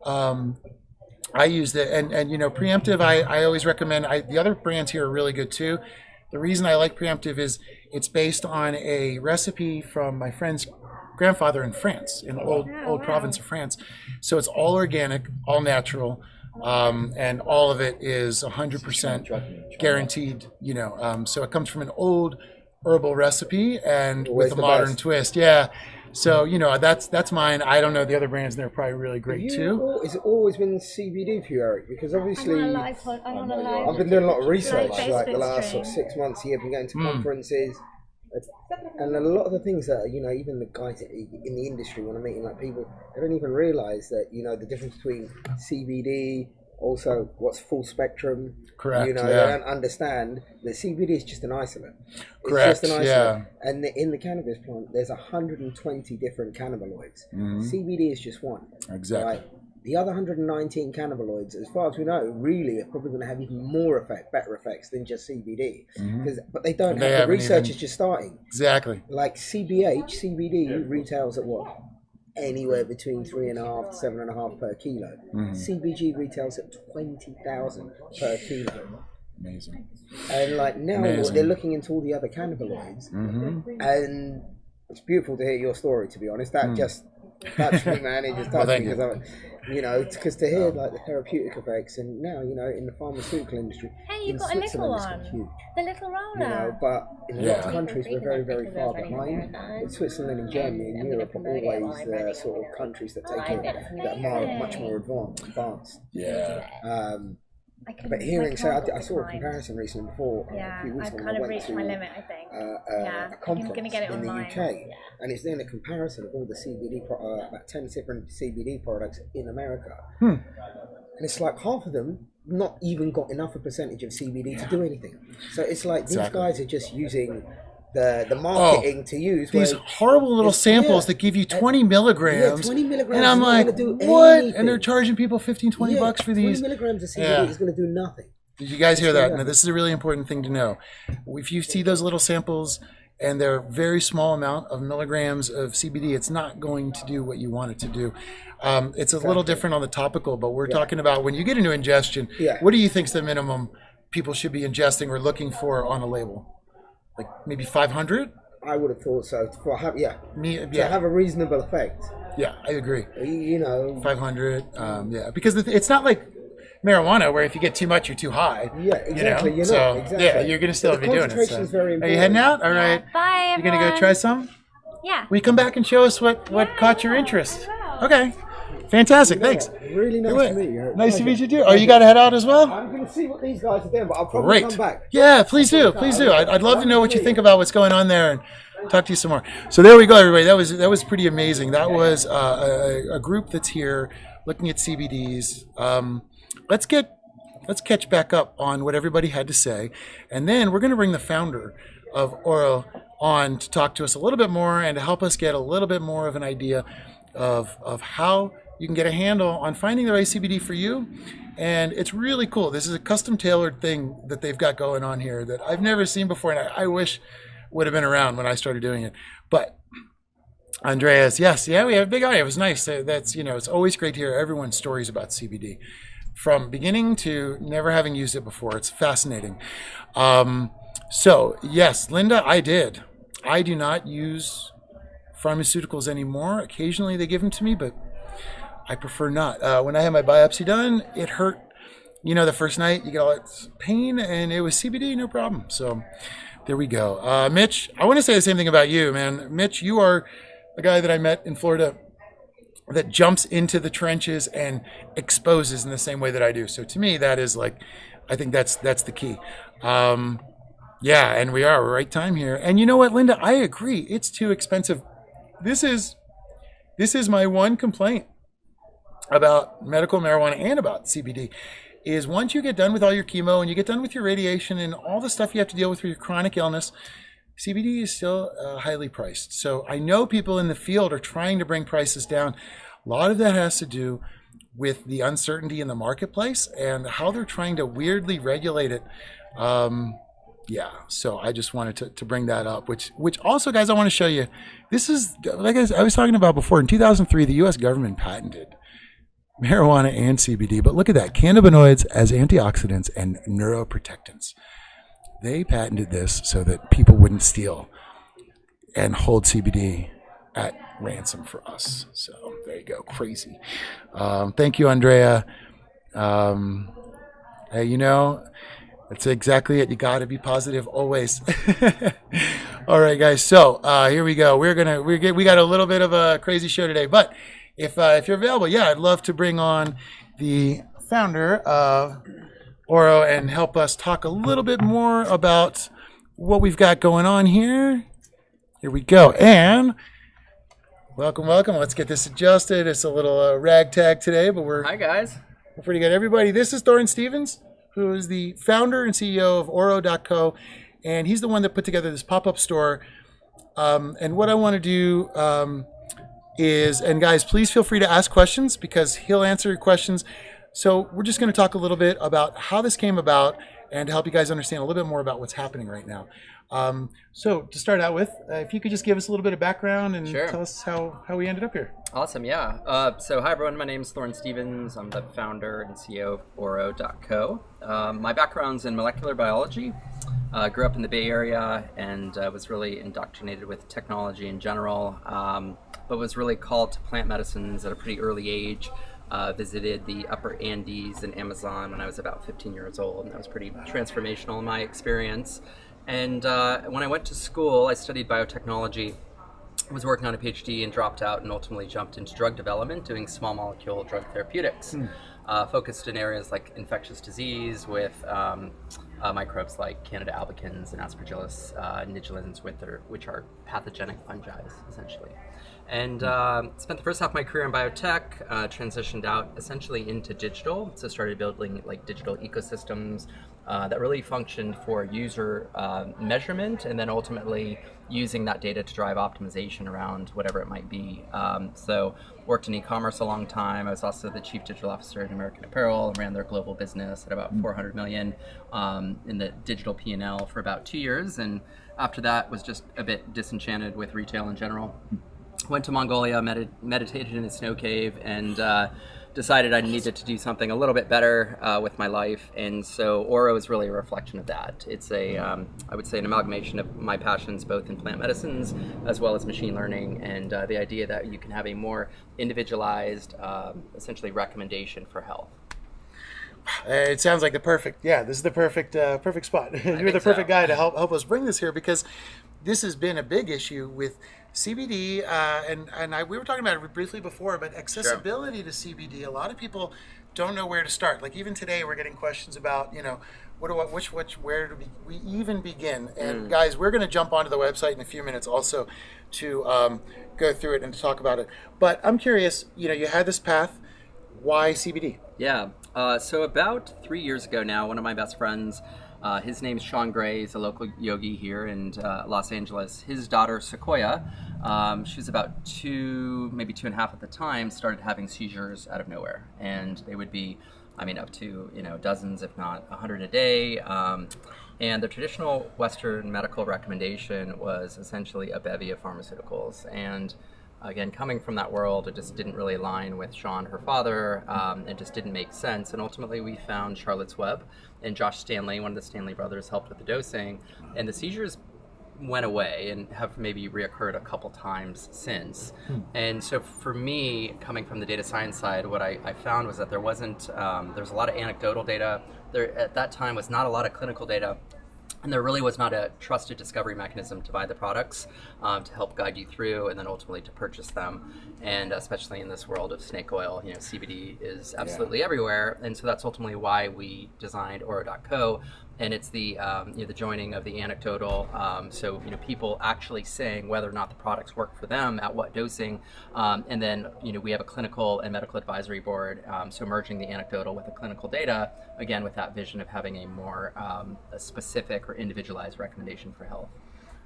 I use the, and you know, Preemptive, I always recommend. The other brands here are really good too. The reason I like Preemptive is it's based on a recipe from my friend's grandfather in France, in the old province of France. So it's all organic, all natural, and all of it is 100% guaranteed, you know. So it comes from an old herbal recipe and Always with a the modern best. twist. Yeah. So, you know, that's mine. I don't know the other brands, and they're probably really great too. Has it always been CBD for you, Eric? Because obviously, I'm on a live. I've been doing a lot of research, Live like the Facebook last sort of stream. 6 months here, been going to conferences, and a lot of the things that, you know, even the guys in the industry, when I'm meeting like people, they don't even realise that, you know, the difference between CBD, also what's full spectrum. Correct, You know, yeah. they don't understand that CBD is just an isolate. Correct, It's just an yeah. isolate. And in the cannabis plant, there's 120 different cannabinoids. CBD is just one. Exactly. Right? The other 119 cannabinoids, as far as we know, really are probably going to have even more better effects than just CBD. But they don't. They The haven't research even- is just starting. Exactly. Like CBD retails at what? Anywhere between 3.5 to 7.5 per kilo. CBG retails at 20,000 per kilo. Amazing. And like now, Amazing. they're looking into all the other cannabinoids, and it's beautiful to hear your story. To be honest, that just touched me, man. It just Well, touched me thank because you know, because to hear like the therapeutic effects, and now, you know, in the pharmaceutical industry, Hey, you've in got a little Switzerland, it's one. got huge. The little roller. You know, but in a lot of Yeah. countries we're very, very far behind. But Switzerland and Germany and Europe are always the sort of countries that take it, that are much more advanced. Yeah. But hearing, so I saw a comparison recently before Yeah, a few weeks I've ago. kind I of went reached to my limit, I think. a conference gonna get it in the online. UK, and it's doing a comparison of all the CBD, about 10 different CBD products in America. And it's like half of them not even got enough a percentage of CBD to do anything. So it's like these Exactly. guys are just using the marketing to use. These where horrible little samples that give you 20 milligrams. Yeah, 20 milligrams. And I'm is not like, gonna do what? anything. And they're charging people 15, 20 bucks for these. 20 milligrams of CBD Yeah. is going to do nothing. Did you guys hear that? Now, this is a really important thing to know. If you see those little samples and they're a very small amount of milligrams of CBD, it's not going to do what you want it to do. It's a little different on the topical, but we're talking about when you get into ingestion, what do you think is the minimum people should be ingesting or looking for on a label? Like maybe 500? I would have thought so. To have a reasonable effect. Yeah, I agree. You know, 500. Because it's not like marijuana where if you get too much, you're too high. Yeah, exactly. You know? Yeah, you're gonna still be doing it. Concentration is very important. Are you heading out? All right. Bye, You're gonna go try some? Yeah. Will you come back and show us what caught your interest? Okay. Fantastic. Thanks. Really nice to meet you. Nice to meet you too. Oh, you got to head out as well? I'm going to see what these guys are doing, but I'll probably come back. Yeah, please do. Please do. I'd love to know what you think about what's going on there and talk to you some more. So there we go, everybody. That was pretty amazing. That was a group that's here looking at CBDs. Let's catch back up on what everybody had to say, and then we're going to bring the founder of Oro on to talk to us a little bit more and to help us get a little bit more of an idea of how you can get a handle on finding the right CBD for you. And it's really cool. This is a custom tailored thing that they've got going on here that I've never seen before, and I wish would have been around when I started doing it. But Andreas, we have a big audience. It was nice. That's, it's always great to hear everyone's stories about CBD from beginning to never having used it before. It's fascinating. So yes, Linda, I did. I do not use pharmaceuticals anymore. Occasionally they give them to me, but I prefer not. When I had my biopsy done, it hurt. The first night you get all that pain, and it was CBD, no problem. So there we go. Mitch, I want to say the same thing about you, man. Mitch, you are a guy that I met in Florida that jumps into the trenches and exposes in the same way that I do. So to me, that is I think that's the key. And we are right time here. And you know what, Linda, I agree. It's too expensive. This is my one complaint about medical marijuana and about CBD is once you get done with all your chemo and you get done with your radiation and all the stuff you have to deal with for your chronic illness, CBD is still highly priced. So I know people in the field are trying to bring prices down. A lot of that has to do with the uncertainty in the marketplace and how they're trying to weirdly regulate it. So I just wanted to bring that up, which also, guys, I want to show you. This is, like I was talking about before, in 2003, the U.S. government patented marijuana and CBD. But look at that, cannabinoids as antioxidants and neuroprotectants. They patented this so that people wouldn't steal and hold CBD at ransom for us. So there you go, crazy. Thank you, Andrea. That's exactly it. You got to be positive always. All right, guys. So here we go. We got a little bit of a crazy show today, but if you're available, I'd love to bring on the founder of Oro and help us talk a little bit more about what we've got going on here. Here we go. And welcome. Let's get this adjusted. It's a little ragtag today, but Hi, guys. We're pretty good. Everybody, this is Thorin Stevens, who is the founder and CEO of Oro.co, and he's the one that put together this pop-up store. And what I want to do is, and guys, please feel free to ask questions because he'll answer your questions. So we're just going to talk a little bit about how this came about and to help you guys understand a little bit more about what's happening right now. So to start out with, if you could just give us a little bit of background and tell us how we ended up here. Awesome, yeah. So hi, everyone. My name is Thorin Stevens. I'm the founder and CEO of Oro.co. My background's in molecular biology. Grew up in the Bay Area and was really indoctrinated with technology in general, but was really called to plant medicines at a pretty early age. Visited the upper Andes and Amazon when I was about 15 years old, and that was pretty transformational in my experience. And when I went to school, I studied biotechnology, was working on a PhD and dropped out and ultimately jumped into drug development, doing small molecule drug therapeutics, focused in areas like infectious disease with microbes like Candida albicans and Aspergillus nigilans, which are pathogenic fungi, essentially. And spent the first half of my career in biotech, transitioned out essentially into digital. So started building like digital ecosystems that really functioned for user measurement, and then ultimately using that data to drive optimization around whatever it might be. So worked in e-commerce a long time. I was also the chief digital officer at American Apparel and ran their global business at about 400 million in the digital P&L for about 2 years. And after that was just a bit disenchanted with retail in general. Went to Mongolia, meditated in a snow cave, and decided I needed to do something a little bit better with my life. And so Oro is really a reflection of that. It's I would say, an amalgamation of my passions both in plant medicines as well as machine learning, and the idea that you can have a more individualized, essentially recommendation for health. It sounds like this is the perfect spot. You're the perfect guy to help us bring this here, because this has been a big issue with CBD, we were talking about it briefly before, but accessibility to CBD. A lot of people don't know where to start. Like even today, we're getting questions about, where do we even begin? And guys, we're going to jump onto the website in a few minutes also to go through it and to talk about it. But I'm curious, you had this path. Why CBD? Yeah. So about 3 years ago now, one of my best friends, his name's Sean Gray. He's a local yogi here in Los Angeles. His daughter, Sequoia, she was about 2, maybe 2.5 at the time, started having seizures out of nowhere. And they would be, up to, dozens, if not 100 a day. And the traditional Western medical recommendation was essentially a bevy of pharmaceuticals. And again, coming from that world, it just didn't really align with Sean, her father. It just didn't make sense. And ultimately, we found Charlotte's Web, and Josh Stanley, one of the Stanley brothers, helped with the dosing. And the seizures went away and have maybe reoccurred a couple times since. And so for me, coming from the data science side, what I found was that there wasn't, there was a lot of anecdotal data. There at that time was not a lot of clinical data. And there really was not a trusted discovery mechanism to buy the products, to help guide you through, and then ultimately to purchase them. And especially in this world of snake oil, CBD is absolutely everywhere. And so that's ultimately why we designed Oro.co. And it's the the joining of the anecdotal, so people actually saying whether or not the products work for them, at what dosing, and then we have a clinical and medical advisory board, so merging the anecdotal with the clinical data, again with that vision of having a more a specific or individualized recommendation for health.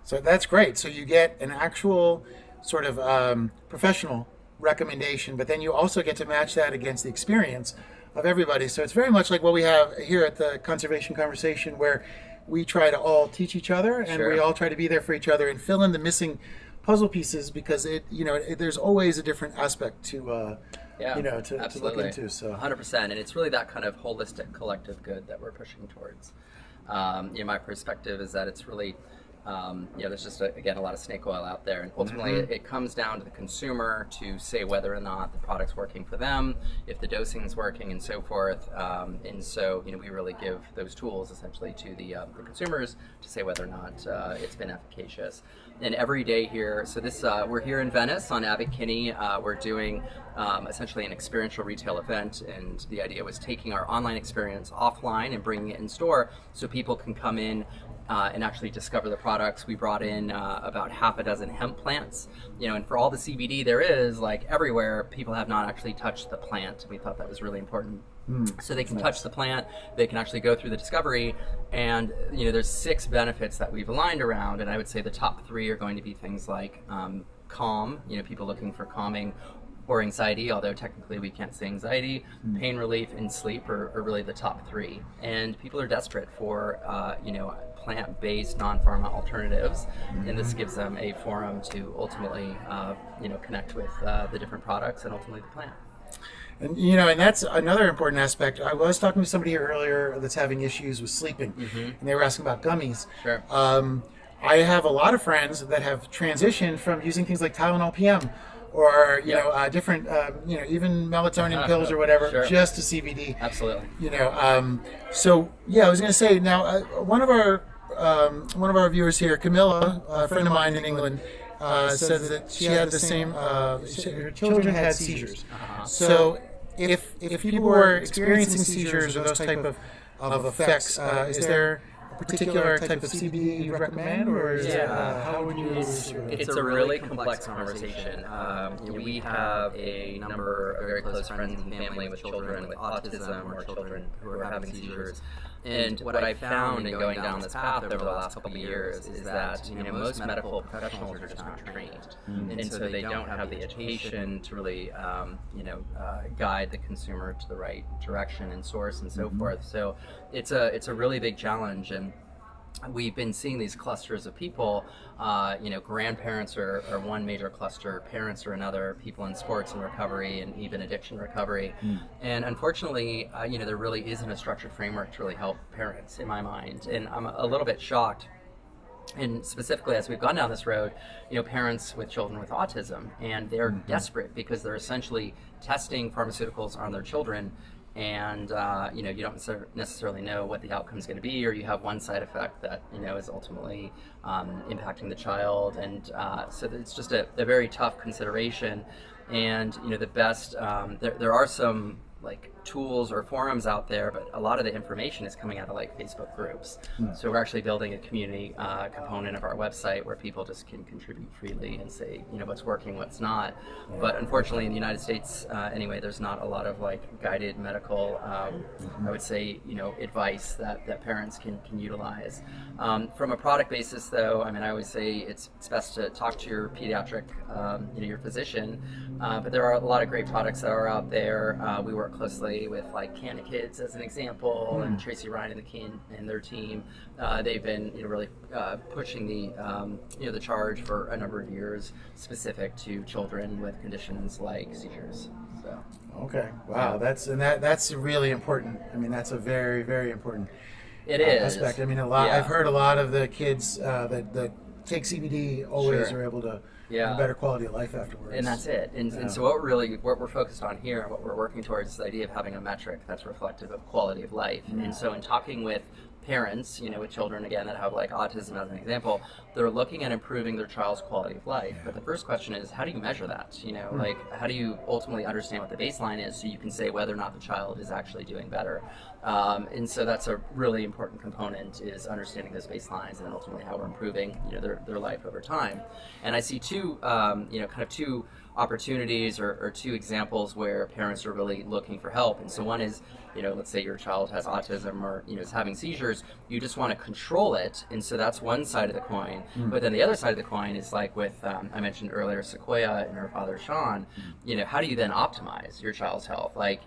So that's great. So you get an actual sort of professional recommendation, but then you also get to match that against the experience of everybody. So it's very much like what we have here at the Conservation Conversation, where we try to all teach each other, and we all try to be there for each other and fill in the missing puzzle pieces, because there's always a different aspect to to look into. So 100%, and it's really that kind of holistic collective good that we're pushing towards. My perspective is that it's really there's just again a lot of snake oil out there, and ultimately it comes down to the consumer to say whether or not the product's working for them, if the dosing is working, and so forth. And so we really give those tools essentially to the consumers to say whether or not it's been efficacious. And every day here, so this we're here in Venice on Abbot Kinney. We're doing essentially an experiential retail event, and the idea was taking our online experience offline and bringing it in store so people can come in and actually discover the products. We brought in about 6 hemp plants, and for all the CBD there is, like everywhere, people have not actually touched the plant. We thought that was really important. So they can touch the plant, they can actually go through the discovery, and there's 6 benefits that we've aligned around, and I would say the top 3 are going to be things like calm, people looking for calming, or anxiety, although technically we can't say anxiety, pain relief, and sleep are really the top 3. And people are desperate for plant-based, non-pharma alternatives, and this gives them a forum to ultimately connect with the different products and ultimately the plant. And and that's another important aspect. I was talking to somebody here earlier that's having issues with sleeping, and they were asking about gummies. Sure. I have a lot of friends that have transitioned from using things like Tylenol PM, or different even melatonin pills or whatever, just to CBD. Absolutely. So I was going to say now, one of our viewers here, Camilla, a friend of mine in England, said that she had the same. Her children had seizures. So if people were experiencing seizures or those type of effects, is there particular type of CBD you recommend, or is it, how would you? It's a really complex conversation. We have a number of very close friends and family with children with autism or children who are having seizures. And what I found in going down this path over the last couple of years is that most medical professionals are just not trained, and so they don't have the education to really guide the consumer to the right direction and source and so forth. So it's a really big challenge, and we've been seeing these clusters of people. Grandparents are one major cluster, parents are another, people in sports and recovery and even addiction recovery. And unfortunately, there really isn't a structured framework to really help parents in my mind. And I'm a little bit shocked. And specifically, as we've gone down this road, parents with children with autism, and they're desperate because they're essentially testing pharmaceuticals on their children. And you don't necessarily know what the outcome is going to be, or you have one side effect that is ultimately impacting the child, and so it's just a very tough consideration. And the best there are some like tools or forums out there, but a lot of the information is coming out of like Facebook groups. So we're actually building a community component of our website where people just can contribute freely and say what's working, what's not. But unfortunately in the United States anyway, there's not a lot of like guided medical I would say advice that parents can utilize. From a product basis though, I mean, I always say it's best to talk to your pediatric your physician, but there are a lot of great products that are out there. We work closely with like Canna Kids as an example, and Tracy Ryan and their team. They've been really pushing the charge for a number of years, specific to children with conditions like seizures. So. Okay. Wow. That's really important. I mean, that's a very, very important aspect. I mean, I've heard a lot of the kids that take CBD always are able to have a better quality of life afterwards. And that's it. And so what we're focused on here and what we're working towards is the idea of having a metric that's reflective of quality of life. And so in talking with parents, with children again that have like autism as an example, they're looking at improving their child's quality of life. But the first question is, how do you measure that? Like how do you ultimately understand what the baseline is so you can say whether or not the child is actually doing better? And so that's a really important component, is understanding those baselines and ultimately how we're improving their life over time. And I see two opportunities or two examples where parents are really looking for help. And so one is, let's say your child has autism or is having seizures, you just want to control it, and so that's one side of the coin. But then the other side of the coin is like with I mentioned earlier Sequoia and her father Sean. How do you then optimize your child's health? Like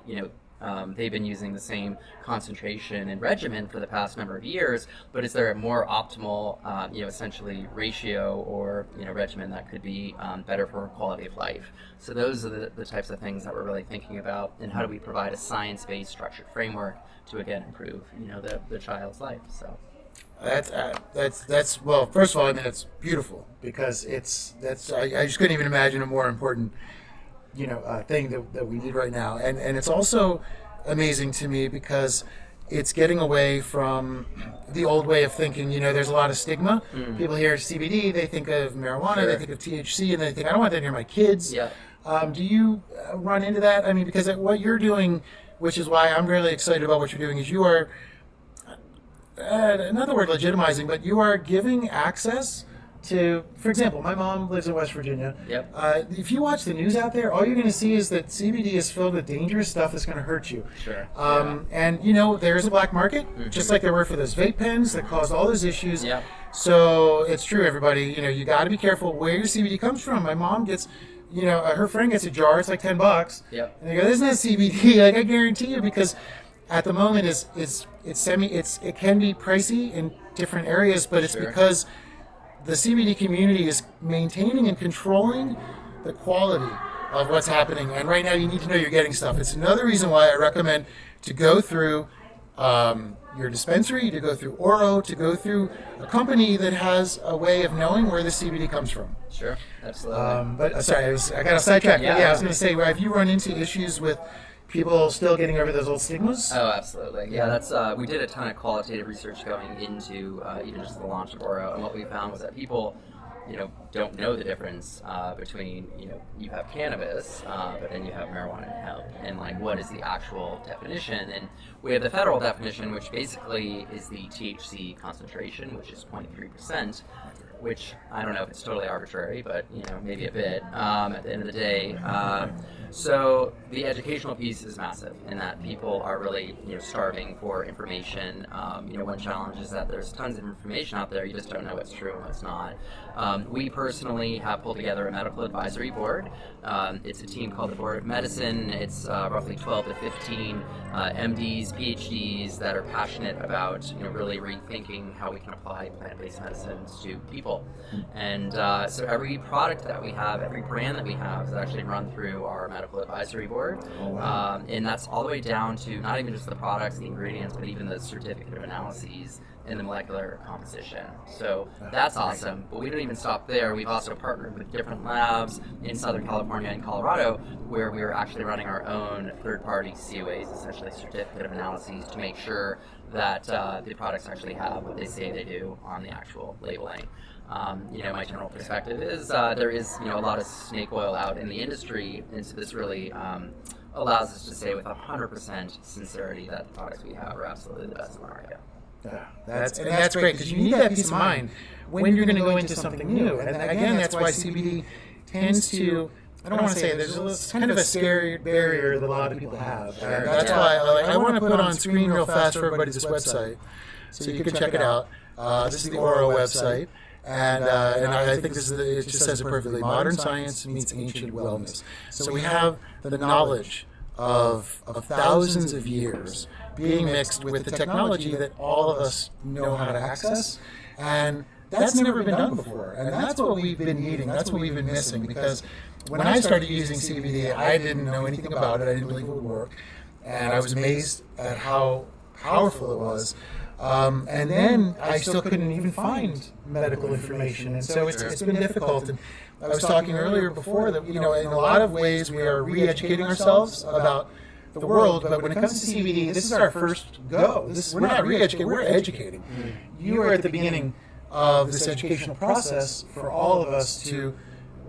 they've been using the same concentration and regimen for the past number of years, but is there a more optimal, essentially ratio or regimen that could be better for quality of life? So those are the types of things that we're really thinking about, and how do we provide a science-based, structured framework to again improve the child's life. So. That's well. First of all, I mean, it's beautiful because I just couldn't even imagine a more important thing that we need right now. And it's also amazing to me because it's getting away from the old way of thinking. There's a lot of stigma. People hear CBD, they think of marijuana, they think of THC, and they think, I don't want that near my kids. Yeah. Do you run into that? I mean, because what you're doing, which is why I'm really excited about what you're doing, is you are, another word, legitimizing, but you are giving access to, for example, my mom lives in West Virginia. Yep. If you watch the news out there, all you're going to see is that CBD is filled with dangerous stuff that's going to hurt you. Sure. And there's a black market, just like there were for those vape pens that caused all those issues. Yep. So it's true, everybody. You got to be careful where your CBD comes from. My mom gets, her friend gets a jar. It's like $10. Yep. And they go, "This is not CBD." Like, I guarantee you, because at the moment it can be pricey in different areas, but it's because the CBD community is maintaining and controlling the quality of what's happening. And right now you need to know you're getting stuff. It's another reason why I recommend to go through your dispensary, to go through Oro, to go through a company that has a way of knowing where the CBD comes from. Sure, absolutely. But sorry, I got a sidetrack. Yeah, I was going to say, have you run into issues with people still getting over those old stigmas? Oh, absolutely. Yeah, that's we did a ton of qualitative research going into even just the launch of Oro, and what we found was that people don't know the difference between, you have cannabis, but then you have marijuana and hemp, and like what is the actual definition. And we have the federal definition, which basically is the THC concentration, which is 0.3%, which I don't know if it's totally arbitrary, but maybe a bit at the end of the day. So the educational piece is massive in that people are really starving for information. One challenge is that there's tons of information out there, you just don't know what's true and what's not. We personally have pulled together a medical advisory board. It's a team called the Board of Medicine. It's roughly 12 to 15 MDs, PhDs that are passionate about really rethinking how we can apply plant-based medicines to people. And so every product that we have, every brand that we have is actually run through our medical advisory board. And that's all the way down to not even just the products, the ingredients, but even the certificate of analyses and the molecular composition. So that's awesome, but we don't even stop there. We've also partnered with different labs in Southern California and Colorado where we are actually running our own third-party COAs, essentially certificate of analyses, to make sure that the products actually have what they say they do on the actual labeling. My general perspective is there is a lot of snake oil out in the industry, and so this really allows us to say with 100% sincerity that the products we have are absolutely the best in the market. Yeah, that's great, because you need that peace of mind when you're going to go into something new. And again, that's why CBD tends to, I don't want to say it, there's kind of a scary barrier that a lot of people have. And that's why I want to put on screen real fast for everybody this website, so you can check it out. This is the Oro website. And I think it just says it perfectly. Modern science meets ancient wellness. So we have the knowledge of thousands of years being mixed with the technology that all of us know how to access. And that's never been done before. And that's what we've been needing. That's what we've been missing. Because when I started using CBD, I didn't know anything about it. I didn't believe it would work. And I was amazed at how powerful it was. And then I still couldn't even find medical information, and so it's been difficult. And I was talking earlier before that in a lot of ways we are re-educating ourselves about the world, but when it comes to CBD, this is our first go. We're not re-educating, we're educating. You are at the beginning of this educational process for all of us to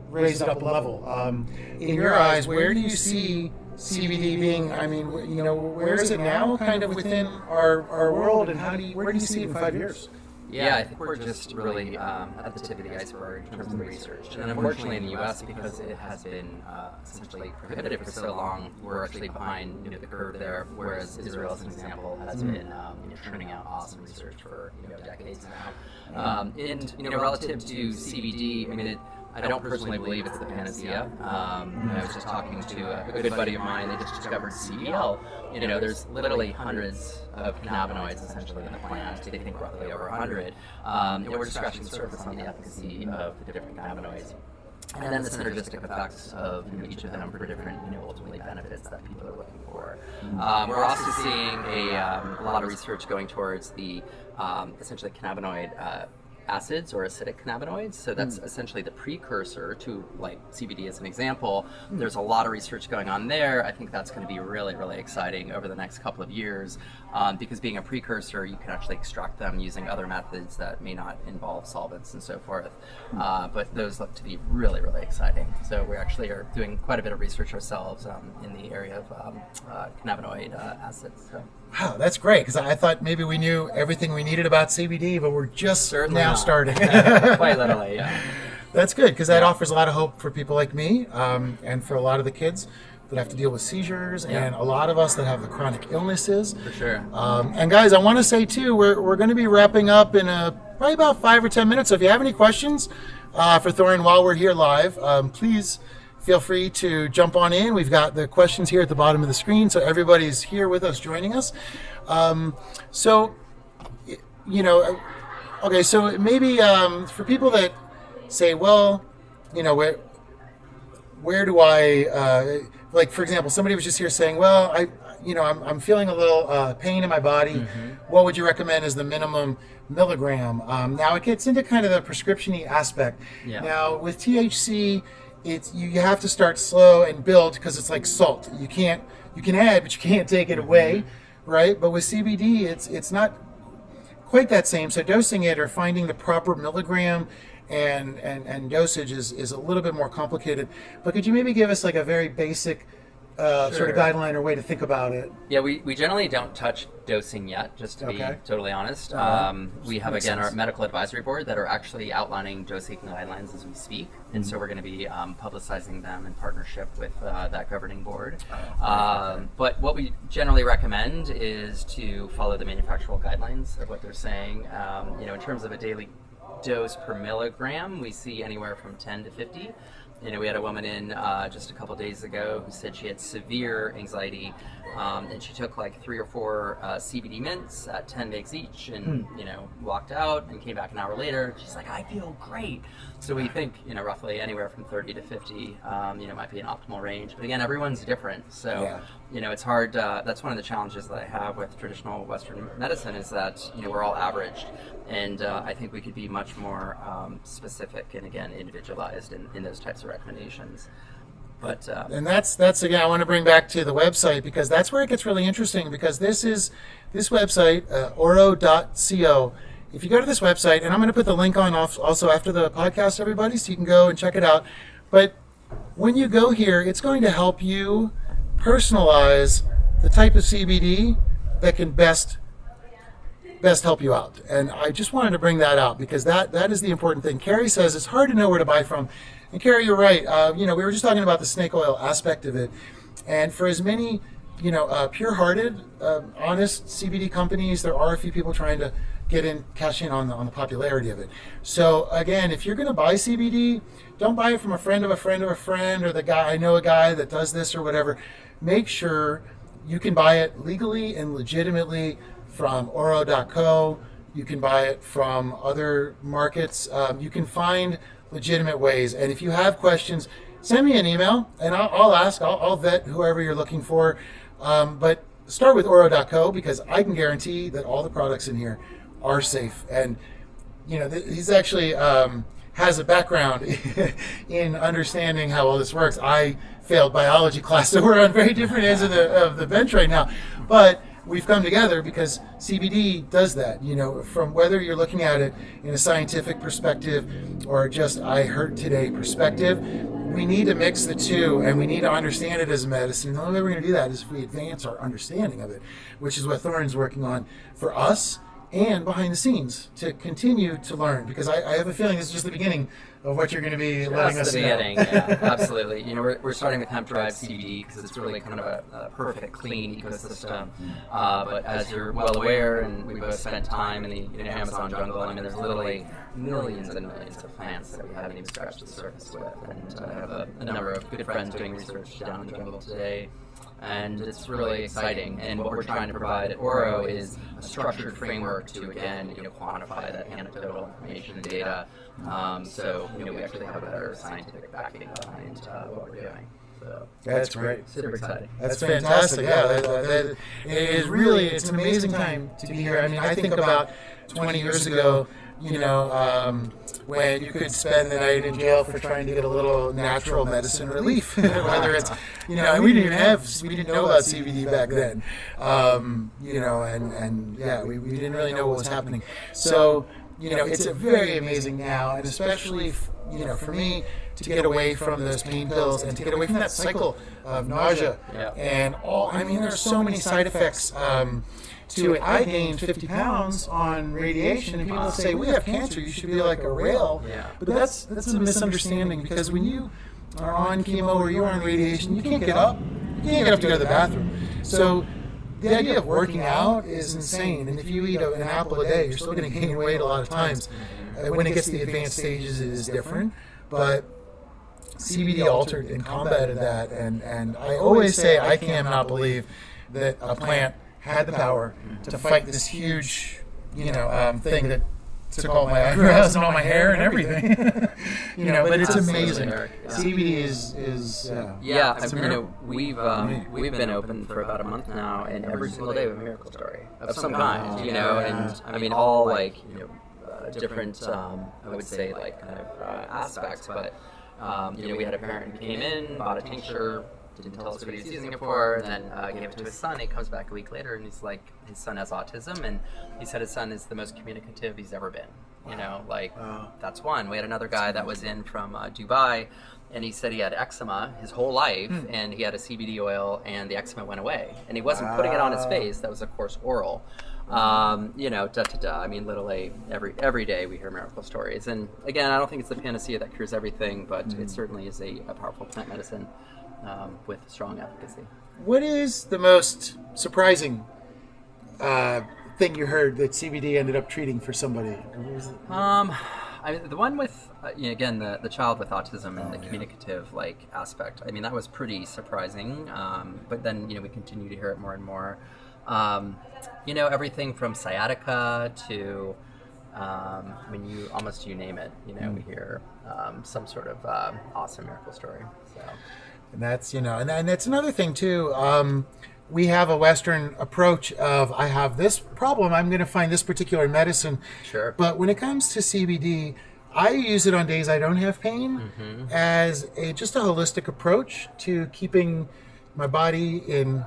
raise it up a level. In your eyes, where do you see CBD being? I mean, where is it now, kind of within our world, and where do you see it in 5 years? Yeah, I think we're just really at the tip of the iceberg in terms of the research. And unfortunately in the U.S., because it has been essentially prohibited for so long, we're actually behind the curve there, whereas Israel, as an example, has been churning out awesome research for decades now. And relative to CBD, I mean, I don't personally believe it's the panacea. I was just talking to a good buddy of mine. They just discovered CBL. There's literally hundreds of cannabinoids essentially in the plant. They think roughly over 100. And we're just scratching the surface on the efficacy of the different cannabinoids. And then the synergistic effects of each of them for different, ultimately benefits that people are looking for. We're also seeing a lot of research going towards the essentially cannabinoid acids or acidic cannabinoids. So that's essentially the precursor to like CBD as an example. There's a lot of research going on there. I think that's going to be really, really exciting over the next couple of years because being a precursor, you can actually extract them using other methods that may not involve solvents and so forth. But those look to be really, really exciting. So we actually are doing quite a bit of research ourselves in the area of cannabinoid acids. So. Wow, that's great, because I thought maybe we knew everything we needed about CBD, but we're just Certainly now not. starting. Quite literally, yeah. That's good, because that offers a lot of hope for people like me and for a lot of the kids that have to deal with seizures and a lot of us that have the chronic illnesses. For sure. And guys, I want to say too, we're going to be wrapping up in probably about 5 or 10 minutes. So if you have any questions for Thorin while we're here live, please feel free to jump on in. We've got the questions here at the bottom of the screen, so everybody's here with us joining us. So maybe for people that say, well, where do I, like for example, somebody was just here saying, well, I'm feeling a little pain in my body. Mm-hmm. What would you recommend as the minimum milligram? Now it gets into kind of the prescription-y aspect. Yeah. Now with THC, you have to start slow and build, because it's like salt. You can add, but you can't take it away, right? But with CBD, it's not quite that same. So dosing it or finding the proper milligram and dosage is a little bit more complicated. But could you maybe give us like a very basic sort of guideline or way to think about it? Yeah, we generally don't touch dosing yet, just to be totally honest. We have, again, our medical advisory board that are actually outlining dosing guidelines as we speak. And so we're going to be publicizing them in partnership with that governing board. But what we generally recommend is to follow the manufacturer guidelines of what they're saying. In terms of a daily dose per milligram, we see anywhere from 10 to 50. We had a woman in just a couple days ago who said she had severe anxiety, and she took like 3 or 4 CBD mints at 10 mg each, and walked out and came back an hour later. She's like, I feel great. So we think roughly anywhere from 30 to 50 might be an optimal range. But again, everyone's different, so it's hard. That's one of the challenges that I have with traditional Western medicine is that we're all averaged, and I think we could be much more specific and again individualized in those types of recommendations. But and that's again, I want to bring back to the website, because that's where it gets really interesting, because this website, oro.co. If you go to this website, and I'm going to put the link on also after the podcast, everybody, so you can go and check it out. But when you go here, it's going to help you personalize the type of CBD that can best help you out. And I just wanted to bring that out, because that is the important thing. Carrie says it's hard to know where to buy from. And Carrie, you're right. We were just talking about the snake oil aspect of it. And for as many, pure-hearted, honest CBD companies, there are a few people trying to cash in on the popularity of it. So again, if you're going to buy CBD, don't buy it from a friend of a friend of a friend, or I know a guy that does this or whatever. Make sure you can buy it legally and legitimately from oro.co. You can buy it from other markets. You can find legitimate ways. And if you have questions, send me an email and I'll ask. I'll vet whoever you're looking for. But start with oro.co, because I can guarantee that all the products in here are safe. And he's actually has a background in understanding how all this works. I failed biology class, so we're on very different ends of the bench right now. But we've come together because CBD does that. From whether you're looking at it in a scientific perspective or just I heard today perspective, we need to mix the two, and we need to understand it as a medicine. The only way we're going to do that is if we advance our understanding of it, which is what Thorin's working on for us and behind the scenes to continue to learn, because I have a feeling this is just the beginning of what you're going to be letting us know. Yeah, absolutely. We're starting with hemp-derived CBD because it's really kind of a perfect, clean ecosystem. But as you're well aware, and we both spent time in the Amazon jungle, there's literally millions and millions of plants that we haven't even scratched the surface with. And I have a number of good friends doing research down in the jungle today. And it's really exciting. And what we're trying to provide at Oro is a structured framework to, again, quantify that anecdotal information and data. So, we actually have a better scientific backing behind what we're doing. So that's great. Super exciting. That's fantastic. Yeah, it's an amazing time to be here. I think about 20 years ago, when you could spend the night in jail for trying to get a little natural medicine relief, whether it's, we didn't know about CBD back then, we didn't really know what was happening. So, it's a very amazing now, and especially, for me to get away from those pain pills and to get away from that cycle of nausea and all. There's so many side effects to it. I gained 50 pounds on radiation, and people say, we have cancer, you should be like a rail. But that's a misunderstanding, because when you are on chemo or you're on radiation, you can't get up. You can't get up to go to the bathroom. So the idea of working out is insane. And if you eat an apple a day, you're still going to gain weight a lot of times. When it gets to the advanced stages, it is different. But CBD altered and combated that. And I always say I cannot believe that a plant had the power to fight this huge, thing that took all my eyebrows and all my hair and everything. But it's amazing. CBD is we've been open for about a month now, and every single day we have a miracle story of some kind. And all different, I would say, kind of aspects. But we had a parent who came in, bought a tincture, didn't tell us what he was using it for, and then gave it to his son. He comes back a week later, and he's like, his son has autism, and he said his son is the most communicative he's ever been. You know, like, that's one. We had another guy that was in from Dubai, and he said he had eczema his whole life, and he had a CBD oil, and the eczema went away. And he wasn't putting it on his face. That was, of course, oral. You know, I mean, literally every day we hear miracle stories. And again, I don't think it's the panacea that cures everything, but it certainly is a powerful plant medicine with strong efficacy. What is the most surprising thing you heard that CBD ended up treating for somebody? I mean, the one with you know, again, the child with autism and the communicative like aspect. I mean, that was pretty surprising. But then, you know, we continue to hear it more and more. You know, everything from sciatica to I mean, you name it. You know, we hear some sort of awesome miracle story. So, and that's, you know, and that's another thing too. We have a Western approach of, I have this problem, I'm going to find this particular medicine. Sure. But when it comes to CBD, I use it on days I don't have pain as just a holistic approach to keeping my body in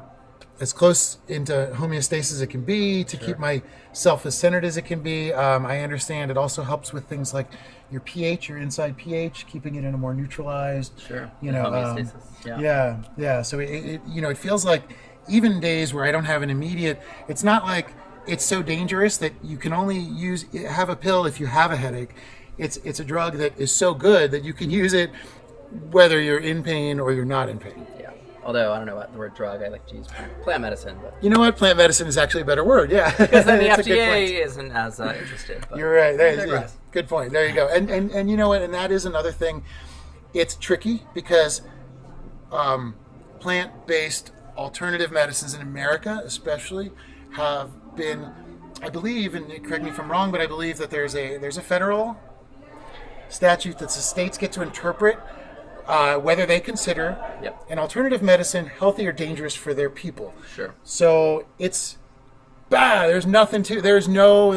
as close into homeostasis as it can be, to keep myself as centered as it can be. I understand it also helps with things like your pH, your inside pH, keeping it in a more neutralized, you know, homeostasis. Yeah. So it you know, it feels like even days where I don't have an immediate, it's not like it's so dangerous that you can only have a pill if you have a headache. It's a drug that is so good that you can use it whether you're in pain or you're not in pain. Yeah. Although I don't know about the word drug, I like to use plant medicine. But you know what? Plant medicine is actually a better word. Yeah. Because then the FDA isn't as interested. But you're right. Yeah. Good point. There you go. And you know what? And that is another thing. It's tricky because plant-based alternative medicines in America especially have been, I believe, and correct me if I'm wrong, but I believe that there's a federal statute that the states get to interpret whether they consider an alternative medicine healthy or dangerous for their people. Sure. So it's there's nothing to there's no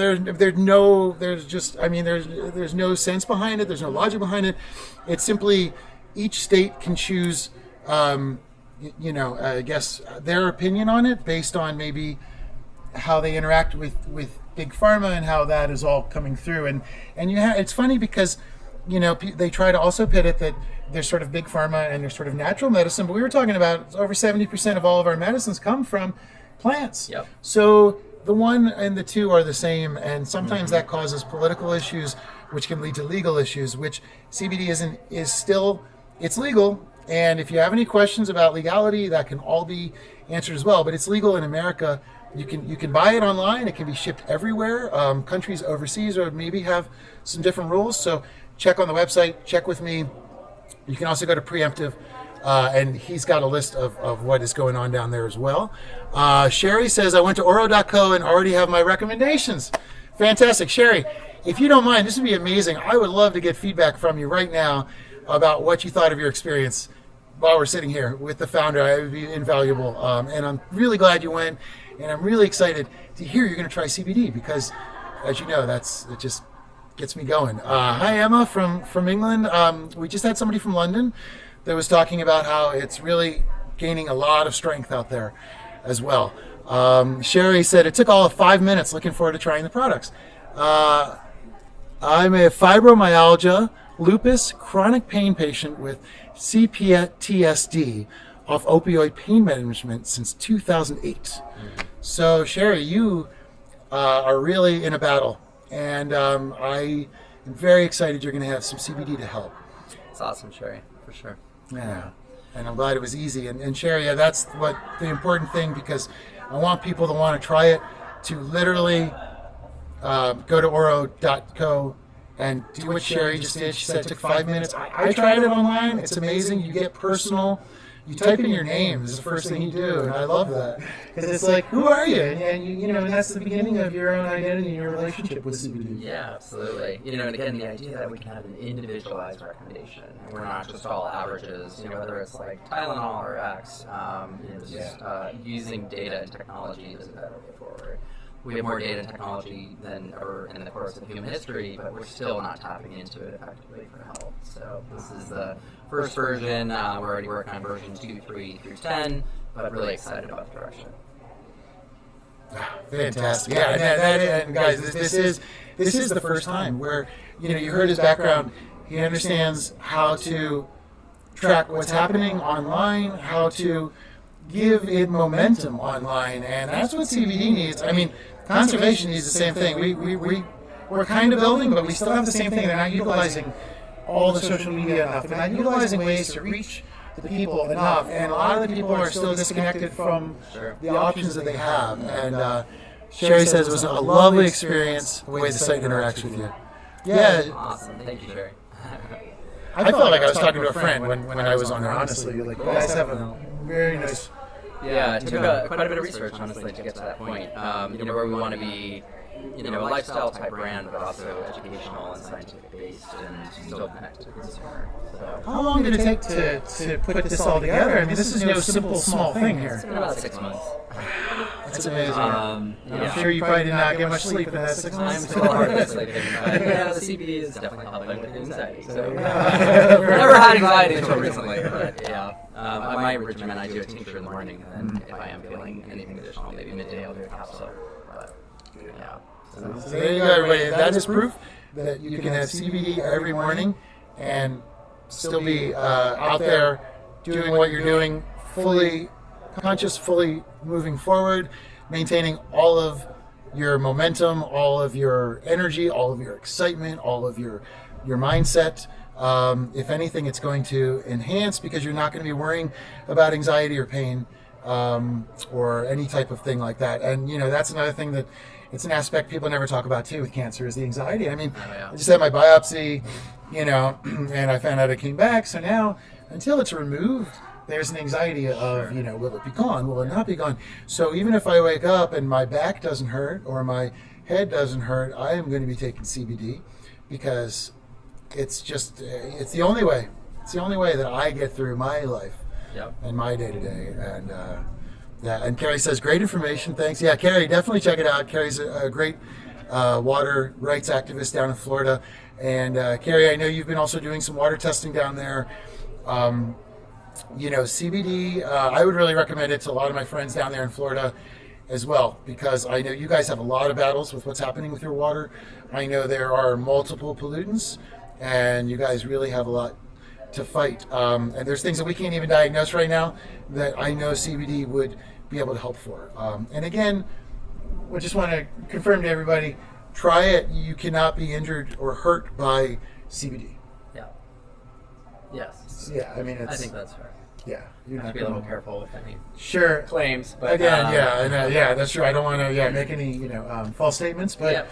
sense behind it, there's no logic behind it. It's simply each state can choose I guess their opinion on it based on maybe how they interact with big pharma and how that is all coming through. And it's funny because, you know, they try to also pit it that there's sort of big pharma and there's sort of natural medicine, but we were talking about over 70% of all of our medicines come from plants. Yep. So the one and the two are the same, and sometimes that causes political issues, which can lead to legal issues, which CBD is still, it's legal. And if you have any questions about legality, that can all be answered as well. But it's legal in America. You can buy it online. It can be shipped everywhere. Countries overseas or maybe have some different rules. So check on the website. Check with me. You can also go to Preemptive, and he's got a list of what is going on down there as well. Sherry says, I went to oro.co and already have my recommendations. Fantastic. Sherry, if you don't mind, this would be amazing. I would love to get feedback from you right now about what you thought of your experience while we're sitting here with the founder. It would be invaluable. And I'm really glad you went, and I'm really excited to hear you're going to try CBD because, as you know, it just gets me going. Hi, Emma from England. We just had somebody from London that was talking about how it's really gaining a lot of strength out there as well. Sherry said, it took all of 5 minutes. Looking forward to trying the products. I'm a fibromyalgia, lupus, chronic pain patient with CPTSD off opioid pain management since 2008. So, Sherry, you are really in a battle, and I am very excited you're going to have some CBD to help. It's awesome, Sherry, for sure. Yeah, and I'm glad it was easy. And Sherry, that's what the important thing, because I want people to want to try it, to literally go to oro.co and do what Sherry just did. She said it took 5 minutes. I tried it online. It's amazing. You get personal. You type in your name is the first thing you do, and I love that. Because it's like, who are you? And and that's the beginning of your own identity and your relationship with CBD. Yeah, absolutely. And again, the idea that we can have an individualized recommendation. We're not just all averages, whether it's like Tylenol or X, using data and technology is a better way forward. we have more data and technology than ever in the course of human history, but we're still not tapping into it effectively for health. So this is the first version. We're already working on version 2, 3 through 10, but really excited about the direction. Fantastic. Yeah, and guys, this is the first time where, you heard his background. He understands how to track what's happening online, how to give it momentum online, and that's what CBD needs. I mean, conservation needs the same thing. We're kind of building, but we still have the same thing. They're not utilizing all the social media enough. They're not utilizing ways to reach the people enough, and a lot of the people are still disconnected from the options that they have. And Sherry says it was a lovely experience the way the site interacts with you. Yeah. Awesome. Thank you, Sherry. I felt like I was talking to a friend when I was on there, honestly. Like, you guys have a very nice... Yeah, it took quite a bit of research, honestly, to get to that point. Where we want to be, a lifestyle type brand, but also educational and scientific based, and still connect to the consumer. So, how long did it take to put this all together? I mean, this is no simple, small thing here. It's been about 6 months. That's amazing. I'm sure you probably did not get much sleep in that 6 months. I'm still hard at sleeping. The CBD is definitely helping with anxiety. So, I've never had anxiety until recently, but yeah. My regimen, I do a tincture in the morning, and then if I am feeling anything additional, maybe midday I'll do a capsule. But yeah. So there you go, everybody. That is proof that you can have CBD every morning and still be out there doing what you're doing, fully conscious, fully moving forward, maintaining all of your momentum, all of your energy, all of your excitement, all of your mindset. If anything, it's going to enhance because you're not going to be worrying about anxiety or pain or any type of thing like that. And, that's another thing that it's an aspect people never talk about too with cancer is the anxiety. I mean, I just had my biopsy, and I found out it came back. So now, until it's removed, there's an anxiety of, will it be gone? Will it not be gone? So even if I wake up and my back doesn't hurt or my head doesn't hurt, I am going to be taking CBD because it's the only way. It's the only way that I get through my life and my day-to-day. And Carrie says, great information, thanks. Yeah, Carrie, definitely check it out. Carrie's a great water rights activist down in Florida. And Carrie, I know you've been also doing some water testing down there. CBD, I would really recommend it to a lot of my friends down there in Florida as well, because I know you guys have a lot of battles with what's happening with your water. I know there are multiple pollutants, and you guys really have a lot to fight. And there's things that we can't even diagnose right now that I know CBD would be able to help for. And again, I just want to confirm to everybody, try it. You cannot be injured or hurt by CBD. Yeah. Yes. Yeah, I mean, I think that's fair. Yeah, you have to be a little careful with any claims. But again, that's true. I don't want to make any false statements. But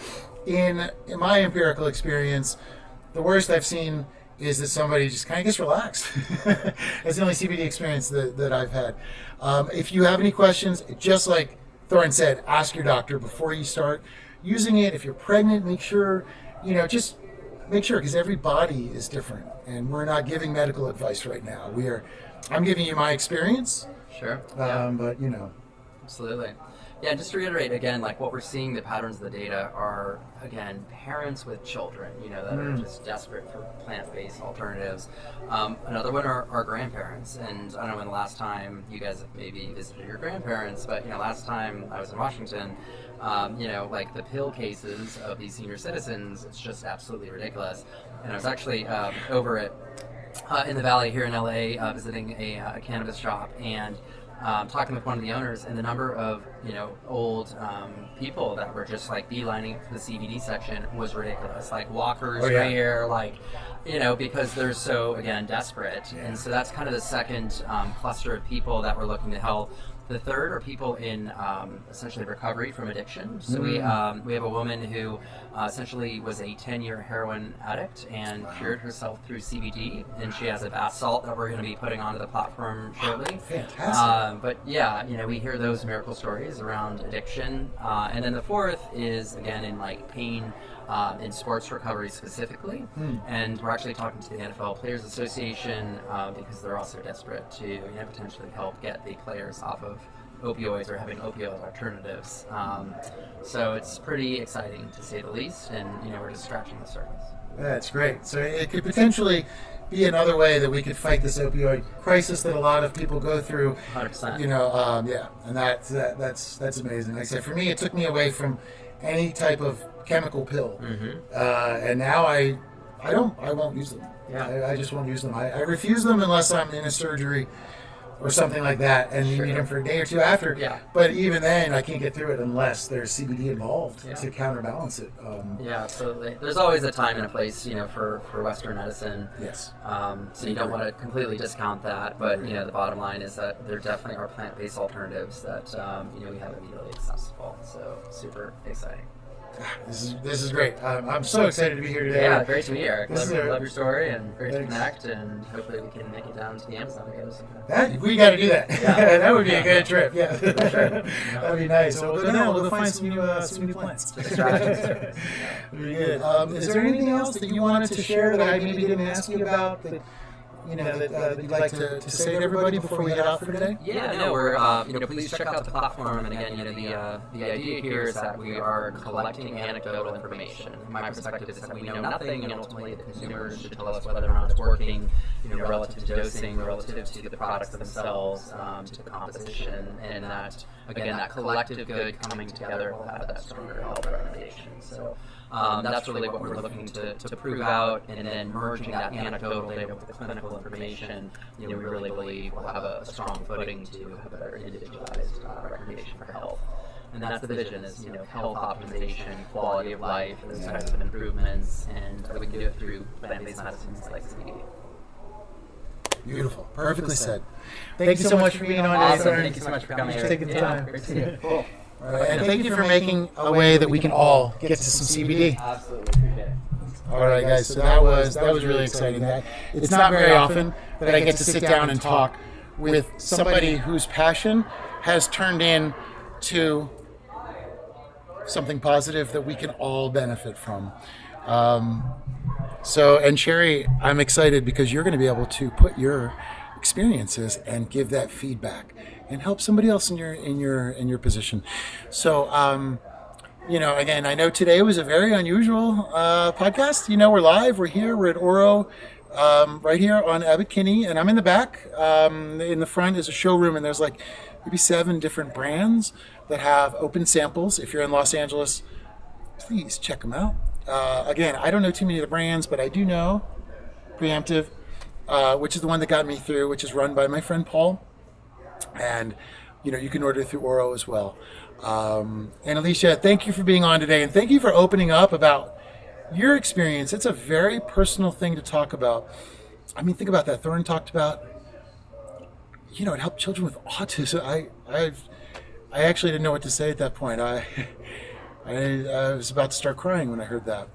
in my empirical experience, the worst I've seen is that somebody just kind of gets relaxed. That's the only CBD experience that I've had. If you have any questions, just like Thorin said, ask your doctor before you start using it. If you're pregnant, make sure, just make sure, because every body is different, and we're not giving medical advice right now. I'm giving you my experience. Sure. But Absolutely. Yeah, just to reiterate again, like what we're seeing, the patterns of the data are, again, parents with children, that are just desperate for plant-based alternatives. Another one are grandparents. And I don't know when the last time you guys have maybe visited your grandparents, but, last time I was in Washington, like the pill cases of these senior citizens, it's just absolutely ridiculous. And I was actually over in the Valley here in LA visiting a cannabis shop and talking with one of the owners, and the number of old people that were just like beelining for the CBD section was ridiculous. Like walkers right here, like because they're so again desperate. And so that's kind of the second cluster of people that we're looking to help. The third are people in essentially recovery from addiction. So we have a woman who essentially was a 10-year heroin addict and cured herself through CBD, and she has a bath salt that we're going to be putting onto the platform shortly. Fantastic. But yeah, we hear those miracle stories around addiction. And then the fourth is again in like pain. In sports recovery specifically, and we're actually talking to the NFL Players Association because they're also desperate to potentially help get the players off of opioids or having opioid alternatives. So it's pretty exciting to say the least, and we're just scratching the surface. That's great. So it could potentially be another way that we could fight this opioid crisis that a lot of people go through. 100%. Yeah, and that's amazing. Like I said, for me, it took me away from any type of chemical pill, and now I won't use them. Yeah. I just won't use them. I refuse them unless I'm in a surgery or something like that, and you need them for a day or two after. Yeah. But even then, I can't get through it unless there's CBD involved to counterbalance it. Yeah, absolutely. There's always a time and a place, for Western medicine. Yes. So you don't want to completely discount that, but the bottom line is that there definitely are plant-based alternatives that we have immediately accessible. So super exciting. This is great. I'm so excited to be here today. Yeah, great to be here. Love your story, and great Thanks. to connect, and hopefully we can make it down to the Amazon together sometime. We got to do that. Yeah. That would be a good trip. Yeah, Sure. that'd be nice. So we'll go down. We'll go find some new plants. Distractions. Very good. Is there anything else that you wanted to share that I maybe didn't ask you about that that you'd like to say to everybody before we head out for today? Yeah, no, we're please check out the platform. And again, the idea here is that we are collecting anecdotal information. My perspective is that we know nothing, and ultimately the consumers should tell us whether or not it's working, relative to dosing, relative to the products themselves, to the composition, and that again, that collective good coming together will have that stronger health recommendation. So. That's really what we're looking to prove out, and then merging that anecdotal data with the clinical information, we really believe will have a strong footing to have a better individualized recommendation for health. And that's the vision is, health optimization, quality of life, those types of improvements, and we can do it through plant-based medicines like CBD. Beautiful. Perfectly said. Thank you so much for being on today. Awesome. Thank you so much for coming here. Taking the time. Great to see you. Cool. And thank you for making a way that we can all get to some CBD. Absolutely. Appreciate it. All right, guys. So that was really exciting. It's not very often that I get to sit down and talk with somebody whose passion has turned into something positive that we can all benefit from. And Sherry, I'm excited because you're going to be able to put your experiences and give that feedback and help somebody else in your position. So, again, I know today was a very unusual podcast. We're live, we're here, we're at Oro, right here on Abbot Kinney, and I'm in the back. In the front is a showroom, and there's like maybe 7 different brands that have open samples. If you're in Los Angeles, please check them out. Again, I don't know too many of the brands, but I do know Preemptive, which is the one that got me through, which is run by my friend Paul. And, you can order through Oro as well. And Alicia, thank you for being on today. And thank you for opening up about your experience. It's a very personal thing to talk about. I mean, think about that. Thorne talked about, it helped children with autism. I actually didn't know what to say at that point. I was about to start crying when I heard that.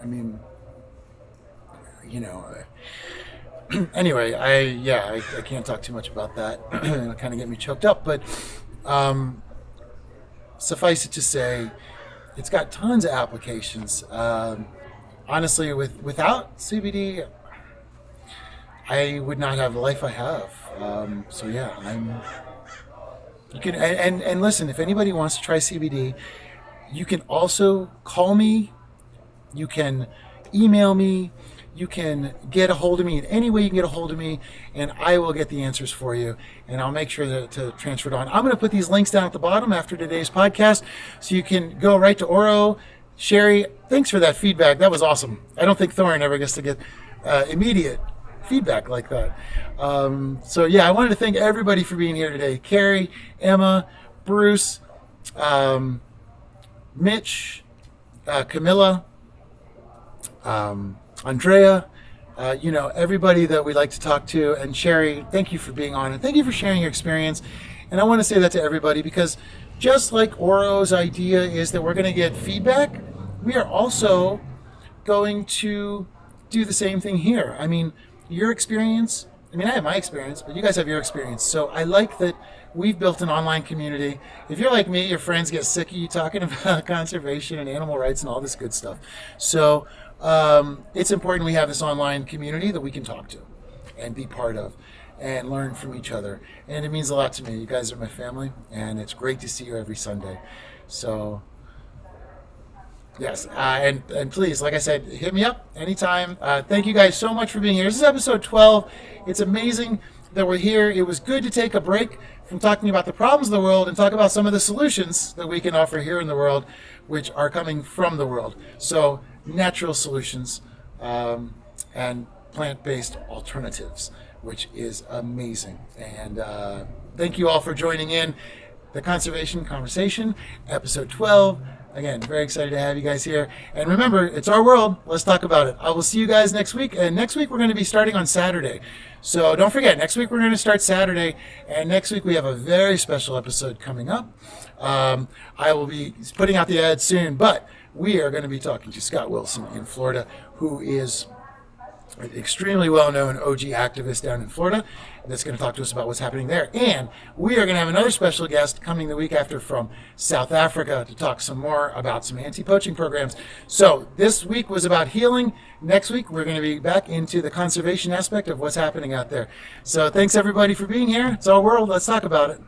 I mean, anyway, I can't talk too much about that. It'll kind of get me choked up, but suffice it to say, it's got tons of applications. Honestly, without CBD, I would not have the life I have. You can and listen. If anybody wants to try CBD, you can also call me. You can email me. You can get a hold of me in any way you can get a hold of me, and I will get the answers for you, and I'll make sure to transfer it on. I'm going to put these links down at the bottom after today's podcast, so you can go right to Oro. Sherry, thanks for that feedback. That was awesome. I don't think Thorne ever gets to get immediate feedback like that. I wanted to thank everybody for being here today. Carrie, Emma, Bruce, Mitch, Camilla, Andrea, everybody that we like to talk to. And Sherry, thank you for being on, and thank you for sharing your experience. And I want to say that to everybody, because just like Oro's idea is that we're going to get feedback, we are also going to do the same thing here. I mean, your experience, I have my experience, but you guys have your experience. So I like that we've built an online community. If you're like me, your friends get sick of you talking about conservation and animal rights and all this good stuff. So it's important we have this online community that we can talk to and be part of. and learn from each other. And it means a lot to me. You guys are my family, and it's great to see you every Sunday. So, yes, and please, like I said, hit me up anytime. Thank you guys so much for being here. This is episode 12. It's amazing that we're here. It was good to take a break from talking about the problems of the world and talk about some of the solutions that we can offer here in the world, which are coming from the world. So natural solutions and plant-based alternatives, which is amazing. And thank you all for joining in the Conservation Conversation, episode 12. Again, very excited to have you guys here. And remember, it's our world. Let's talk about it. I will see you guys next week. And next week, we're going to be starting on Saturday. So don't forget, next week, we're going to start Saturday. And next week, we have a very special episode coming up. I will be putting out the ad soon. But we are going to be talking to Scott Wilson in Florida, who is an extremely well-known OG activist down in Florida that's going to talk to us about what's happening there. And we are going to have another special guest coming the week after from South Africa to talk some more about some anti-poaching programs. So this week was about healing. Next week, we're going to be back into the conservation aspect of what's happening out there. So thanks, everybody, for being here. It's our world. Let's talk about it.